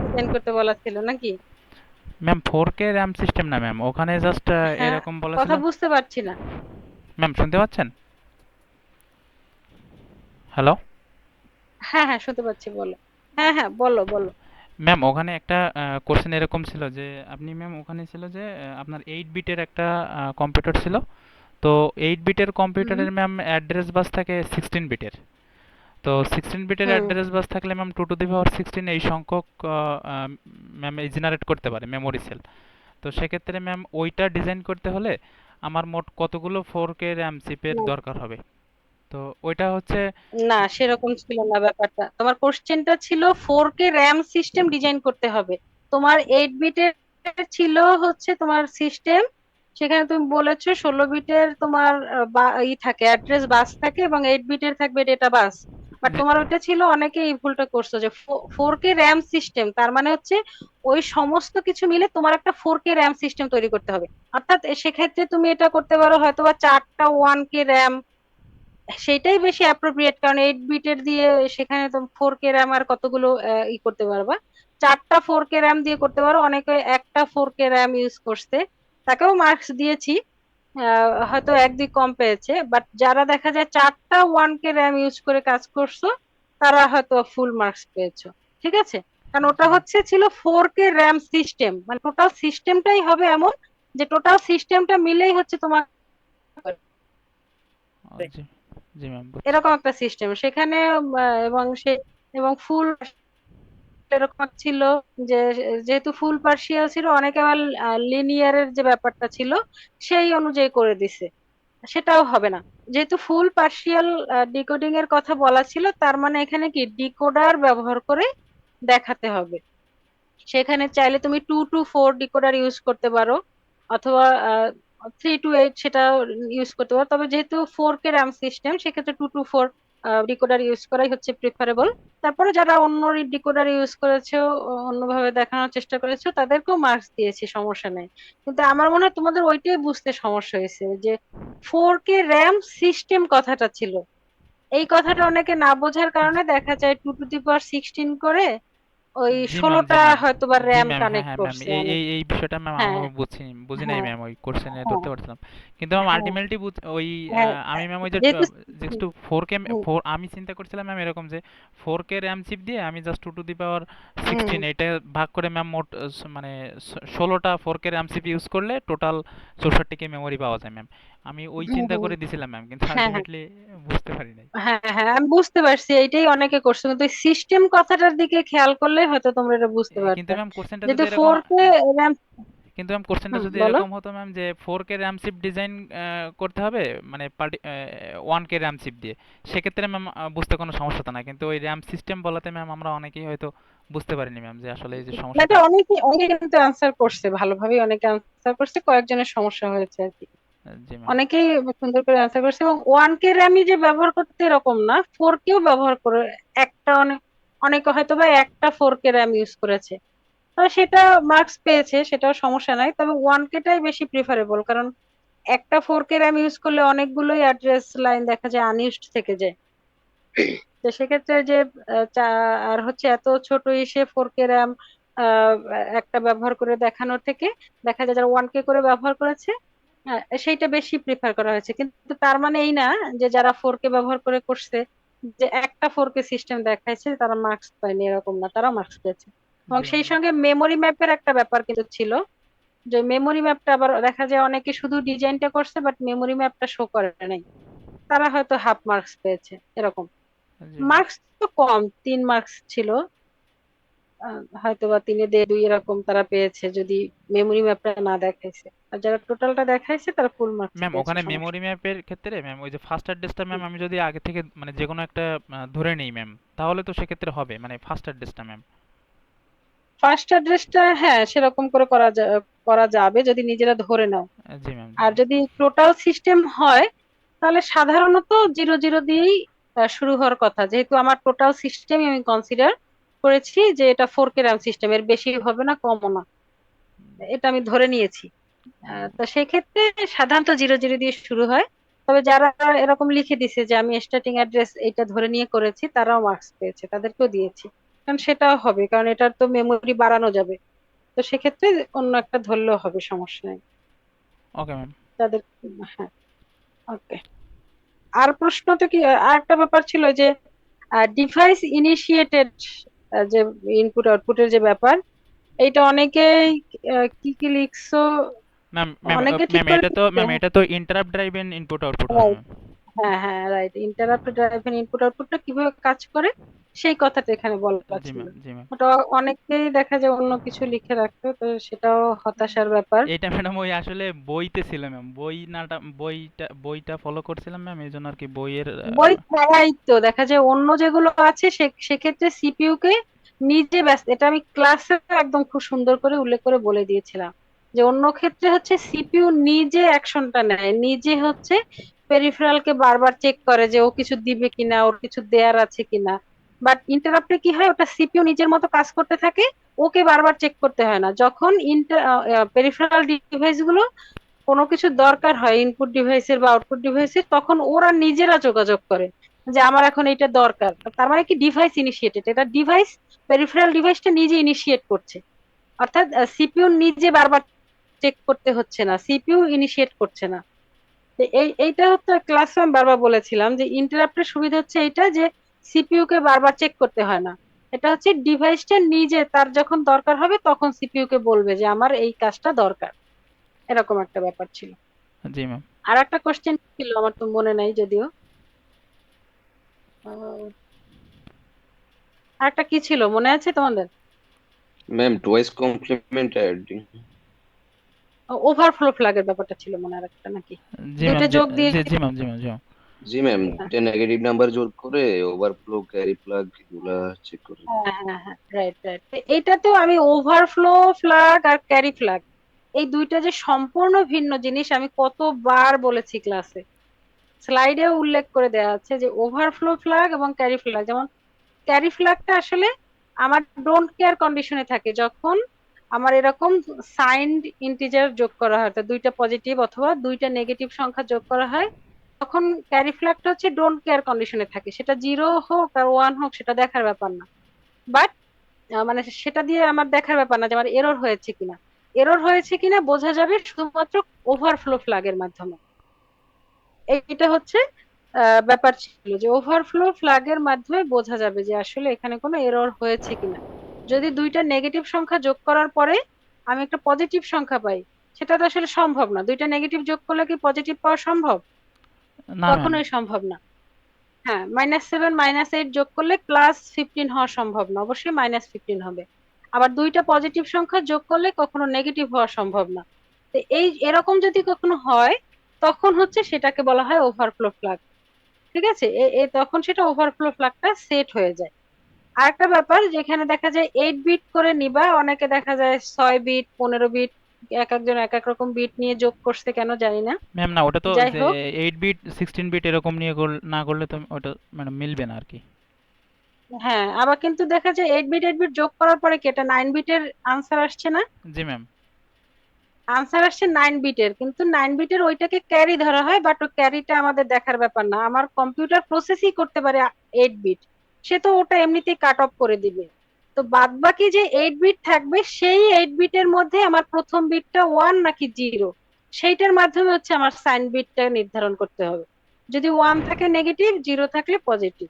ডিজাইন করতে বলা ছিল নাকি? ম্যাম 4K র্যাম সিস্টেম না ম্যাম, ওখানে জাস্ট হ্যাঁ, এরকম বলা ছিল। কথা বুঝতে পারছি না। ম্যাম শুনতে পাচ্ছেন? হ্যালো হ্যাঁ হ্যাঁ, শুনতে পাচ্ছি, বলো। হ্যাঁ হ্যাঁ, বলো বলো। ম্যাম, ওখানে একটা কোশ্চেন এরকম ছিল যে আপনি ম্যাম ওখানে ছিল যে আপনার 8 বিটের একটা কম্পিউটার ছিল। তো 8 বিটের হুম কম্পিউটারের ম্যাম অ্যাড্রেস বাস থাকে 16 বিটের। তো 16 বিটের হুম। অ্যাড্রেস বাস থাকলে ম্যাম 2 টু দি পাওয়ার 16 এই সংখ্যক ম্যাম জেনারেট করতে পারে মেমোরি সেল। তো সেক্ষেত্রে ম্যাম ওইটা ডিজাইন করতে হলে আমার মোট কতগুলো 4K র্যাম চিপের না দরকার হবে? তো ওইটা হচ্ছে। না, সেরকম ছিল না ব্যাপারটা। তোমার কোশ্চেনটা ছিল 4K RAM সিস্টেম ডিজাইন করতে হবে। তোমার 8 বিটের ছিল হচ্ছে তোমার সিস্টেম। সেখানে তুমি বলেছো 16 বিটের তোমার ই থাকে, অ্যাড্রেস বাস থাকে, এবং 8 বিটের থাকবে ডেটা বাস। বাট যে- তোমার ওইটা ছিল, অনেকে এই ভুলটা করছো যে 4K RAM সিস্টেম, তার মানে হচ্ছে ওই সমস্ত কিছু মিলে তোমার একটা 4K RAM সিস্টেম তৈরি করতে হবে। অর্থাৎ সেক্ষেত্রে তুমি এটা করতে পারো হয়তো বা 4টা 1K RAM, সেটাই বেশি অ্যাপ্রোপ্রিয়েট। কারণ 8 বিটের দিয়ে সেখানে তুমি 4K RAM আর কতগুলো ই করতে পারবা? 4টা 4K RAM দিয়ে করতে পারো। অনেকে একটা 4K RAM ইউজ করছে, তাকেও মার্কস দিয়েছি। হয়তো 1-2 কম পেয়েছে, বাট যারা দেখা যায় 4টা 1K RAM ইউজ করে কাজ করছো, তারা হয়তো ফুল মার্কস পেয়েছো। ঠিক আছে, কারণ ওটা হচ্ছে ছিল 4K RAM সিস্টেম, মানে টোটাল সিস্টেমটাই হবে এমন যে টোটাল সিস্টেমটা মিলেই হচ্ছে তোমার জি জি ম্যাম বুঝছি। এরকম একটা সিস্টেম সেখানে। এবং সে এবং ফুল এরকম ছিল যে, যেহেতু ফুল পার্সিয়াল ছিল, অনেকে আবার লিনিয়ারের যে ব্যাপারটা ছিল সেই অনুযায়ী করে দিছে। সেটাও হবে না। যেহেতু ফুল পার্সিয়াল ডিকোডিং এর কথা বলা ছিল, তার মানে এখানে কি ডিকোডার ব্যবহার করে দেখাতে হবে। সেখানে চাইলে তুমি 2 to 4 ডিকোডার ইউজ করতে পারো, অথবা 3 to 8 সেটা ইউজ করতে পারো। তবে যেহেতু 4K RAM সিস্টেম, সেক্ষেত্রে 2 to 4 ডিকোডার ইউজ করাই হচ্ছে প্রিফারেবল। তারপরে যারা অন্য ডিকোডার ইউজ করেছো, অন্যভাবে দেখানোর চেষ্টা করেছো, তাদেরকেও মার্কস দিয়েছি, সমস্যা নেই। কিন্তু আমার মনে হয় তোমাদের ওইটাই বুঝতে সমস্যা হয়েছে, যে 4K RAM সিস্টেম কথাটা ছিল। এই কথাটা অনেকে না বোঝার কারণে দেখা যায় 2 to the power 16 করে ওই জি ম্যাম, জি 16টা ম্যাম, হয়তো বা জি র্যাম ম্যাম, হ্যাঁ কানেক্ট হ্যাঁ ম্যাম, করছে এই অনেক। এই এই বিষয়টা ম্যাম হ্যাঁ, আমি বুঝি বুঝি নাই হ্যাঁ, ম্যাম, ওই কোশ্চেনে হ্যাঁ, ধরতে পারছিলাম। কিন্তু ম্যাম হ্যাঁ, আলটিমেটলি ওই হ্যাঁ, আমি ম্যাম ওই যে যেহেতু যেহেতু ফোর কে হুম, ফোর, আমি চিন্তা করছিলাম ম্যাম এরকম যে 4K র্যাম চিপ দিয়ে আমি জাস্ট 2 to the power 16 হুম, এটা ভাগ করে ম্যাম মোট মানে 16টা 4K র্যাম চিপ ইউজ করলে টোটাল 64K মেমোরি পাওয়া যায় ম্যাম। আমি ওই হুম, চিন্তা হুম, করে দিছিলাম ম্যাম, কিন্তু হ্যাঁ, হ্যাঁ, আলটিমেটলি বুঝতে পারি নাই। হ্যাঁ, হ্যাঁ, আমি বুঝতে পারছি, এইটাই অনেকে করছে, কিন্তু সিস্টেম কথাটার দিকে খেয়াল করলে হয়তো তোমরা এটা বুঝতে কিন্তু পারতে। ম্যাম কোশ্চেনটা যদি যেহেতু এরকম, 4K র্যাম। কিন্তু ম্যাম কোশ্চেনটা হুম, যদি বলো। এরকম হতো ম্যাম যে 4K র্যাম চিপ ডিজাইন করতে হবে মানে 1K র্যাম চিপ দিয়ে, সেক্ষেত্রে ম্যাম বুঝতে কোনো সমস্যা হতো না, কিন্তু ওই র্যাম সিস্টেম বলাতে ম্যাম আমরা অনেকেই হয়তো বুঝতে পারিনি ম্যাম যে আসলে এই যে না, এটা সমস্যাটা। অনেকে অনেকে কিন্তু অ্যান্সার করছে ভালোভাবেই, অনেকে অ্যান্সার করছে, কয়েকজনের সমস্যা হয়েছে আর কি। জি ম্যাম। অনেকেই সুন্দর করে অ্যান্সার করছে, এবং 1K র্যামই যে ব্যবহার করতে এরকম না, 4K ব্যবহার করে একটা অনেকে হয়তো বা একটা 4K র্যাম ইউজ করেছে, তো সেটা মার্কস পেয়েছে, সেটাও সমস্যা নাই। তবে 1K টাই বেশি প্রিফারেবল, কারণ একটা 4K র্যাম ইউজ করলে অনেকগুলোই অ্যাড্রেস লাইন দেখা যায় আনইউজড থেকে যায়। তো সেক্ষেত্রে যে আর হচ্ছে এত ছোট ইসে 4K র্যাম একটা ব্যবহার করে দেখানোর থেকে দেখা যায় যারা 1K করে ব্যবহার করেছে, সেইটা বেশি প্রিফার করা হয়েছে। কিন্তু তার মানে এই না যে যারা 4K ব্যবহার করে করছে, যে একটা 4K সিস্টেম দেখাইছে তারা মার্কস পায়নি, এরকম না, তারা মার্কস পেয়েছে। এবং জি সেই ম্যাম। সঙ্গে মেমোরি ম্যাপের একটা ব্যাপার কিন্তু ছিল, যে মেমোরি ম্যাপটা আবার দেখা যায় অনেকে শুধু ডিজাইনটা করছে বাট মেমোরি ম্যাপটা শো করে নাই, তারা হয়তো হাফ মার্কস পেয়েছে এরকম। জি ম্যাম। মার্কস তো কম, 3 মার্কস ছিল, হয়তো বা 3-2 এরকম তারা পেয়েছে যদি মেমোরি ম্যাপটা না দেখাইছে। আর যারা টোটালটা দেখাইছে তারা ফুল মার্কস ম্যাম পেয়েছে, ওখানে সমস্যা মেমোরি ম্যাপের ক্ষেত্রে ম্যাম ওই যে ফার্স্ট অ্যাড্রেসটা ম্যাম নেই। আমি যদি আগে থেকে মানে যে কোনো একটা ধরে নেই ম্যাম, তাহলে তো সেক্ষেত্রে হবে মানে ফার্স্ট অ্যাড্রেসটা ম্যাম। ফার্স্ট অ্যাড্রেসটা হ্যাঁ সেরকম করে করা যাবে যদি নিজেরা ধরে নাও। জি ম্যাম, জি আর ম্যাম। যদি টোটাল সিস্টেম হয় তাহলে সাধারণত 0-0 দিয়েই শুরু হওয়ার কথা, যেহেতু আমার টোটাল সিস্টেম আমি কনসিডার করেছি যে এটা 4K র্যাম সিস্টেম, এর বেশি হবে না, কমও না, এটা আমি ধরে নিয়েছি। তো সেক্ষেত্রে সাধারণত 0-0 দিয়ে শুরু হয়। তবে যারা এরকম লিখে দিছে যে আমি স্টার্টিং অ্যাড্রেস এটা ধরে নিয়ে করেছি, তারাও মার্কস পেয়েছে, তাদেরকেও দিয়েছি, কারণ সেটাও হবে, কারণ এটার তো মেমোরি বাড়ানো যাবে। তো সেক্ষেত্রে অন্য একটা ধরলেও হবে, সমস্যা নেই ওকে ম্যাম। তাদের। হ্যাঁ, ওকে। আর প্রশ্ন তো কি, আর একটা ব্যাপার ছিল যে ডিভাইস ইনিশিয়েটেড, যে ইনপুট আউটপুটের যে ব্যাপার, এইটা অনেকেই কি কি লিখছো, ম্যাম ম্যাম অনেকে ঠিক ম্যাম করে এটা তো লিখছে। ম্যাম এটা তো ইন্টারাপ্ট ড্রাইভেন ইনপুট আউটপুট হবে রাইট, ম্যাম। হ্যাঁ, হ্যাঁ, রাইট, ইন্টারাপ্ট ড্রাইভেন ইনপুট আউটপুটটা কিভাবে কাজ করে সেই কথাটা এখানে বলা জি ছিল। ম্যাম, জি ম্যাম। ওটা অনেকেই দেখা যায় অন্য কিছু লিখে রাখতো, তো সেটাও হতাশার ব্যাপার। এইটা ম্যাডাম ওই আসলে বইতে ছিল ম্যাম, বইটা ফলো করছিলাম ম্যাম, এই জন্য আর কি বইয়ের বই ছাড়াই তো দেখা যায় অন্য যেগুলো আছে সেক্ষেত্রে সিপিইউ কে নিজে ব্যস্ত, এটা আমি ক্লাসে একদম খুব সুন্দর করে উল্লেখ করে বলে দিয়েছিলাম, যে অন্য ক্ষেত্রে হচ্ছে সিপিইউ নিজে অ্যাকশনটা নেয়, নিজে হচ্ছে পেরিফেরাল কে বারবার চেক করে যে ও কিছু দিবে কিনা, ওর কিছু দেয়ার আছে কিনা। বাট ইন্টারাপ্টে কি হয়, ওটা সিপিইউ নিজের মতো কাজ করতে থাকে, ওকে বারবার চেক করতে হয় না। যখন পেরিফেরাল ডিভাইস গুলো কোনো কিছু দরকার হয় ইনপুট ডিভাইসের বা আউটপুট ডিভাইসের, তখন ওরা নিজেরা যোগাযোগ করে যে আমার এখন এটা দরকার। তার মানে কি, ডিভাইস ইনিশিয়েটেড, এটা ডিভাইস, পেরিফেরাল ডিভাইসটা নিজে ইনিশিয়েট করছে, অর্থাৎ সিপিইউ নিজে বারবার চেক করতে হচ্ছে না, সিপিইউ ইনিশিয়েট করছে না। তো এইটা হচ্ছে ক্লাসে আমি বারবার বলেছিলাম যে ইন্টারাপ্টের সুবিধা হচ্ছে এইটা যে সিপিইউ কে বারবার চেক করতে হয় না, এটা হচ্ছে ডিভাইসটা নিজে তার যখন দরকার হবে তখন সিপিইউ কে বলবে যে আমার এই কাজটা দরকার, এরকম একটা ব্যাপার ছিল। জি ম্যাম। আর একটা কোশ্চেন ছিল, আমার তো মনে নাই যদিও, আহ, আর একটা কি ছিল মনে আছে তোমাদের? Ma'am twice complement adding. Overflow ফ্ল্যাগের ব্যাপারটা ছিল মনে, আর একটা নাকি জি ম্যাম, দুইটা জি যোগ দিয়ে। জি জি ম্যাম, জি ম্যাম, জি ম্যাম। जी मैम टे नेगेटिव नंबर जोड़ करे ओवरफ्लो कैरी फ्लैग এগুলা চেক করে। হ্যাঁ, হ্যাঁ, হ্যাঁ, রাইট, রাইট। এইটাতেও আমি ওভারফ্লো ফ্ল্যাগ আর ক্যারি ফ্ল্যাগ, এই দুইটা যে সম্পূর্ণ ভিন্ন জিনিস, আমি কতবার বলেছি ক্লাসে, স্লাইডেও উল্লেখ করে দেওয়া আছে যে ওভারফ্লো ফ্ল্যাগ এবং ক্যারি ফ্ল্যাগ। যেমন ক্যারি ফ্ল্যাগটা আসলে আমার ডোন্ট কেয়ার কন্ডিশনে থাকে, যখন আমার এরকম সাইন্ড ইন্টিজার যোগ করা হয়, অর্থাৎ দুইটা পজিটিভ অথবা দুইটা নেগেটিভ সংখ্যা যোগ করা হয়, তখন ক্যারি ফ্ল্যাগটা হচ্ছে ডোন্ট কেয়ার কন্ডিশনে থাকে, সেটা 0 হোক আর 1 হোক সেটা দেখার ব্যাপার না। বাট মানে সেটা দিয়ে আমার দেখার ব্যাপার না যে আমার এরর হয়েছে কিনা। এরর হয়েছে কিনা বোঝা যাবে শুধুমাত্র ওভারফ্লো ফ্ল্যাগের মাধ্যমে। এইটা হচ্ছে ব্যাপার ছিল যে ওভারফ্লো ফ্ল্যাগের মাধ্যমে বোঝা যাবে যে আসলে এখানে কোনো এরর হয়েছে কিনা। যদি দুইটা নেগেটিভ সংখ্যা যোগ করার পরে আমি একটা পজিটিভ সংখ্যা পাই, সেটা তো আসলে সম্ভব না। দুইটা নেগেটিভ যোগ করলে কি পজিটিভ পাওয়া সম্ভব? না ম্যাম। কখনোই সম্ভব না। হ্যাঁ, -7 -8 যোগ করলে +15 হওয়া সম্ভব না, অবশ্যই -15 হবে। আবার দুইটা পজিটিভ সংখ্যা যোগ করলে কখনো নেগেটিভ হওয়া সম্ভব না। তো এই এরকম যদি কখনো হয়, তখন হচ্ছে সেটাকে বলা হয় ওভারফ্লো ফ্ল্যাগ। ঠিক আছে, তখন সেটা ওভারফ্লো ফ্ল্যাগটা সেট হয়ে যায়। আরেকটা ব্যাপার, যেখানে দেখা যায় 8 বিট করে নিবা, অনেকে দেখা যায় 6 বিট, 15 বিট, এক একজন এক এক রকম বিট নিয়ে যোগ করছে কেন জানি না। ম্যাম না, ওটা তো যাই যে হোক, 8 বিট 16 বিট এরকম নিয়ে না করলে তো ওটা মানে মিলবে না আর কি। হ্যাঁ, আবার কিন্তু দেখা যায় 8 বিট যোগ করার পরে কি এটা 9 বিটের আনসার আসছে না? জি ম্যাম। আনসার আসছে 9 বিটের, কিন্তু 9 বিটের ওইটাকে ক্যারি ধরা হয়, বাট ওই ক্যারিটা আমাদের দেখার ব্যাপার না। আমার কম্পিউটার প্রসেসই করতে পারে 8 বিট, সে তো ওটা এমনিতেই কাট অফ করে দিবে। তো বাদ বাকি যে 8 বিট থাকবে, সেই 8 বিটের মধ্যে আমার প্রথম বিটটা 1 নাকি 0, সেইটার মাধ্যমে হচ্ছে আমার সাইন বিটটা নির্ধারণ করতে হবে। যদি 1 থাকে নেগেটিভ, 0 থাকলে পজিটিভ।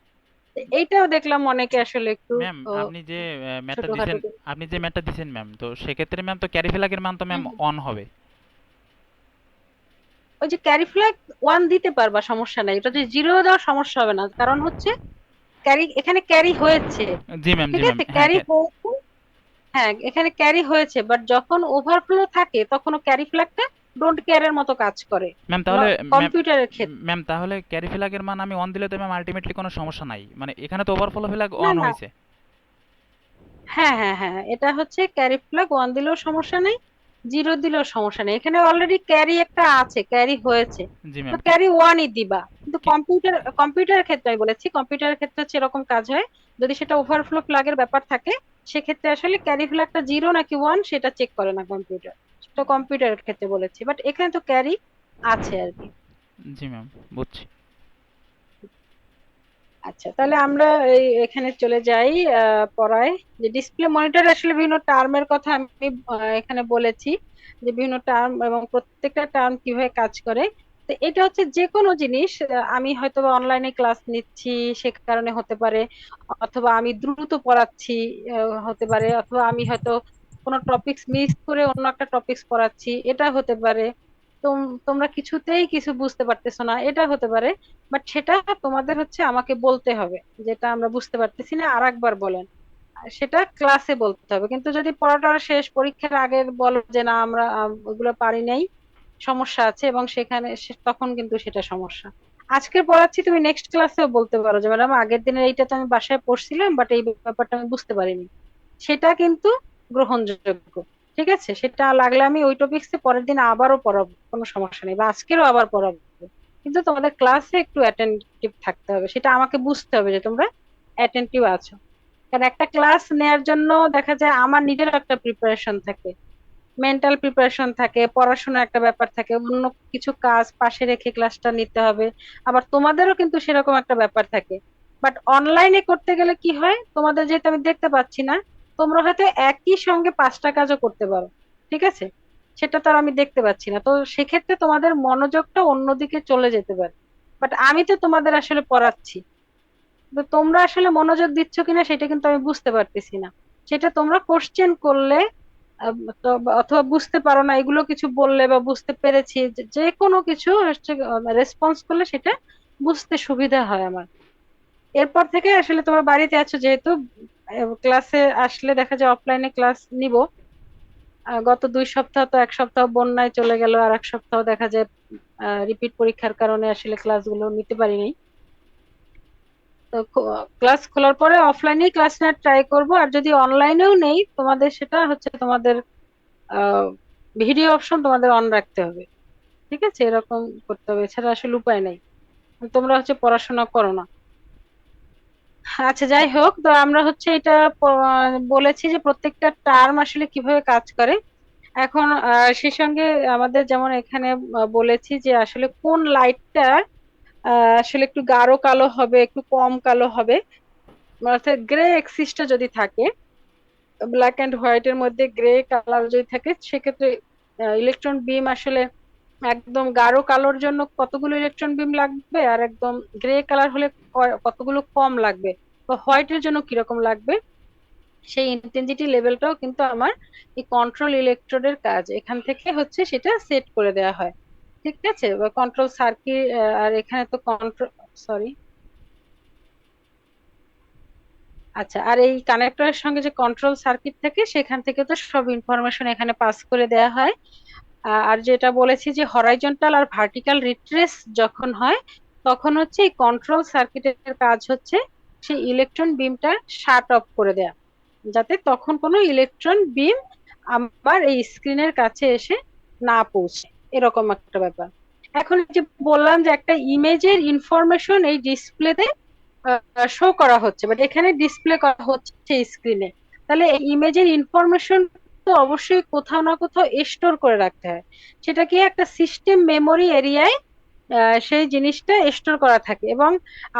এইটাও দেখলাম অনেকে আসলে একটু ম্যাম আপনি যে ম্যাথটা ছোটখাটো দিছেন, ম্যাম, তো সেক্ষেত্রে ম্যাম তো ক্যারি ফ্ল্যাগের মান তো ম্যাম হুম, অন হবে। ওই যে ক্যারি ফ্ল্যাগ 1 দিতে পারবা, সমস্যা নাই। এটা যে 0 দেওয়ার সমস্যা হবে না, কারণ হচ্ছে ক্যারি, এখানে ক্যারি হয়েছে। জি ম্যাম, জি ঠিক ম্যাম, আছে, হ্যাঁ ক্যারি হয়েছে। হ্যাঁ, এখানে ক্যারি হয়েছে, বাট যখন ওভারফ্লো থাকে তখন ক্যারি ফ্ল্যাগটা ডোন্ট কেয়ার এর মতো কাজ করে ম্যাম তাহলে ম্যাম কম্পিউটারের ক্ষেত্রে। ম্যাম তাহলে ক্যারি ফ্ল্যাগের মান আমি অন দিলে তো ম্যাম আলটিমেটলি কোনো সমস্যা নাই, মানে এখানে তো ওভারফ্লো ফ্ল্যাগ না অন না, হয়েছে। হ্যাঁ হ্যাঁ হ্যাঁ, এটা হচ্ছে ক্যারি ফ্ল্যাগ 1 দিলেও সমস্যা নেই, 0 দিলেও সমস্যা নেই। এখানে অলরেডি ক্যারি একটা আছে, ক্যারি হয়েছে, জি তো ম্যাম। ক্যারি 1ই দিবা। কিন্তু কম্পিউটারের ক্ষেত্রে আমি বলেছি, কম্পিউটারের ক্ষেত্রে হচ্ছে এরকম কাজ হয়, যদি সেটা ওভারফ্লো ফ্ল্যাগের ব্যাপার থাকে, সেক্ষেত্রে আসলে ক্যারি ফ্ল্যাগটা 0 নাকি 1 সেটা চেক করে না কম্পিউটার। সেটা কম্পিউটারের ক্ষেত্রে বলেছি, বাট এখানে তো ক্যারি আছে আর কি। জি ম্যাম, বুঝছি। আচ্ছা, তাহলে আমরা এখানে চলে যাই পড়ায়। যে ডিসপ্লে মনিটর আসলে বিভিন্ন টার্মের কথা আমি এখানে বলেছি, যে বিভিন্ন টার্ম এবং প্রত্যেকটা টার্ম কিভাবে কাজ করে। তো এটা হচ্ছে যে কোনো জিনিস, আমি হয়তো অনলাইনে ক্লাস নিচ্ছি সে কারণে হতে পারে, অথবা আমি দ্রুত পড়াচ্ছি হতে পারে, অথবা আমি হয়তো কোনো টপিকস মিস করে অন্য একটা টপিকস পড়াচ্ছি, এটা হতে পারে। তোমরা কিছুতেই কিছু বুঝতে পারতেছো না, এটা হতে পারে। বাট সেটা তোমাদের হচ্ছে আমাকে বলতে হবে, যেটা আমরা বুঝতে পারতেছি না আর একবার বলেন। আর সেটা ক্লাসে বলতে হবে। কিন্তু যদি পড়াটা শেষ পরীক্ষার আগে বলো যে না আমরা ওগুলো পারি নাই, সমস্যা আছে, এবং সেখানে তখন কিন্তু সেটা সমস্যা। আজকে পড়াচ্ছি, তুমি নেক্সট ক্লাসেও বলতে পারো যে ম্যাডাম আগের দিনের এইটা তো আমি বাসায় পড়ছিলাম, বাট এই ব্যাপারটা আমি বুঝতে পারিনি, সেটা কিন্তু গ্রহণযোগ্য। ঠিক আছে, সেটা লাগলে আমি ওই টপিক্সে পরের দিন আবারও পড়াবো, কোনো সমস্যা নেই, বা আজকেরও আবার পড়াবো। কিন্তু তোমাদের ক্লাসে একটু অ্যাটেন্টিভ থাকতে হবে, সেটা আমাকে বুঝতে হবে যে তোমরা অ্যাটেন্টিভ আছো। কারণ একটা ক্লাস নেয়ার জন্য দেখা যায় আমার নিজের একটা প্রিপারেশন থাকে, মেন্টাল প্রিপারেশন থাকে, পড়াশোনার একটা ব্যাপার থাকে, অন্য কিছু কাজ পাশে রেখে ক্লাসটা নিতে হবে। আবার তোমাদেরও কিন্তু সেরকম একটা ব্যাপার থাকে। বাট অনলাইনে করতে গেলে কি হয়, তোমাদের যেহেতু আমি দেখতে পাচ্ছি না, তোমরা হয়তো একই সঙ্গে 5টা কাজও করতে পারো। ঠিক আছে, সেটা তো আর আমি দেখতে পাচ্ছি না, তো সেক্ষেত্রে তোমাদের মনোযোগটা অন্যদিকে চলে যেতে পারে। বাট আমি তো তোমাদের আসলে পড়াচ্ছি, তো তোমরা আসলে মনোযোগ দিচ্ছ কিনা সেটা কিন্তু আমি বুঝতে পারতেছি না। সেটা তোমরা কোশ্চেন করলে অথবা বুঝতে পারো না এগুলো কিছু বললে, বা বুঝতে পেরেছি, যে যে কোনো কিছু হচ্ছে রেসপন্স করলে সেটা বুঝতে সুবিধা হয় আমার। এরপর থেকে আসলে তোমার বাড়িতে আছো যেহেতু, ক্লাসে আসলে দেখা যায় অফলাইনে ক্লাস নিব। গত 2 সপ্তাহ তো, 1 সপ্তাহ বন্যায় চলে গেল, আর 1 সপ্তাহ দেখা যায় রিপিট পরীক্ষার কারণে আসলে ক্লাসগুলো নিতে পারিনি। তো ক্লাস খোলার পরে অফলাইনেই ক্লাস নেওয়ার ট্রাই করব, আর যদি অনলাইনেও নেই তোমাদের সেটা হচ্ছে তোমাদের ভিডিও অপশন তোমাদের অন রাখতে হবে। ঠিক আছে, এরকম করতে হবে, এছাড়া আসলে উপায় নাই। তোমরা হচ্ছে পড়াশোনা করো না। আচ্ছা, যাই হোক, তো আমরা হচ্ছে এটা বলেছি যে প্রত্যেকটা টার্ম আসলে কিভাবে কাজ করে। এখন সেই সঙ্গে আমাদের যেমন এখানে বলেছি যে আসলে কোন লাইটটা আসলে একটু গাঢ় কালো হবে, একটু কম কালো হবে, অর্থাৎ গ্রে এক্সিসটা যদি থাকে, ব্ল্যাক এন্ড হোয়াইটের মধ্যে গ্রে কালার যদি থাকে সেক্ষেত্রে ইলেকট্রন বিম আসলে একদম গাঢ় কালোর জন্য কতগুলো ইলেকট্রন বিম লাগবে, আর একদম গ্রে কালার হলে কতগুলো কম লাগবে, বা হোয়াইটের জন্য কিরকম লাগবে, সেই ইন্টেন্সিটি লেভেলটাও কিন্তু আমার এই কন্ট্রোল ইলেকট্রোডের কাজ। এখান থেকে হচ্ছে সেটা সেট করে দেওয়া হয়। ঠিক আছে, বা কন্ট্রোল সার্কিট, আর এখানে তো কন্ট্রোল, সরি, আচ্ছা, আর এই কানেক্টরের সঙ্গে যে কন্ট্রোল সার্কিট থাকে সেখান থেকে তো সব ইনফরমেশন এখানে পাস করে দেওয়া হয়। আর যেটা বলেছি যে হরাইজন্টাল আর ভার্টিক্যাল রিট্রেস যখন হয় তখন হচ্ছে এই কন্ট্রোল সার্কিটের কাজ হচ্ছে সেই ইলেকট্রন বিমটা শাট অফ করে দেয়া, যাতে তখন কোনো ইলেকট্রন বিম আমার এই স্ক্রিনের কাছে এসে না পৌঁছে, এরকম একটা ব্যাপার। এখন এই যে বললাম যে একটা ইমেজের ইনফরমেশন এই ডিসপ্লেতে শো করা হচ্ছে, বাট এখানে ডিসপ্লে করা হচ্ছে স্ক্রিনে, তাহলে এই ইমেজের ইনফরমেশন তো অবশ্যই কোথাও না কোথাও স্টোর করে রাখতে হয়। সেটা কি একটা সিস্টেম মেমোরি এরিয়ায় সেই জিনিসটা স্টোর করা থাকে, এবং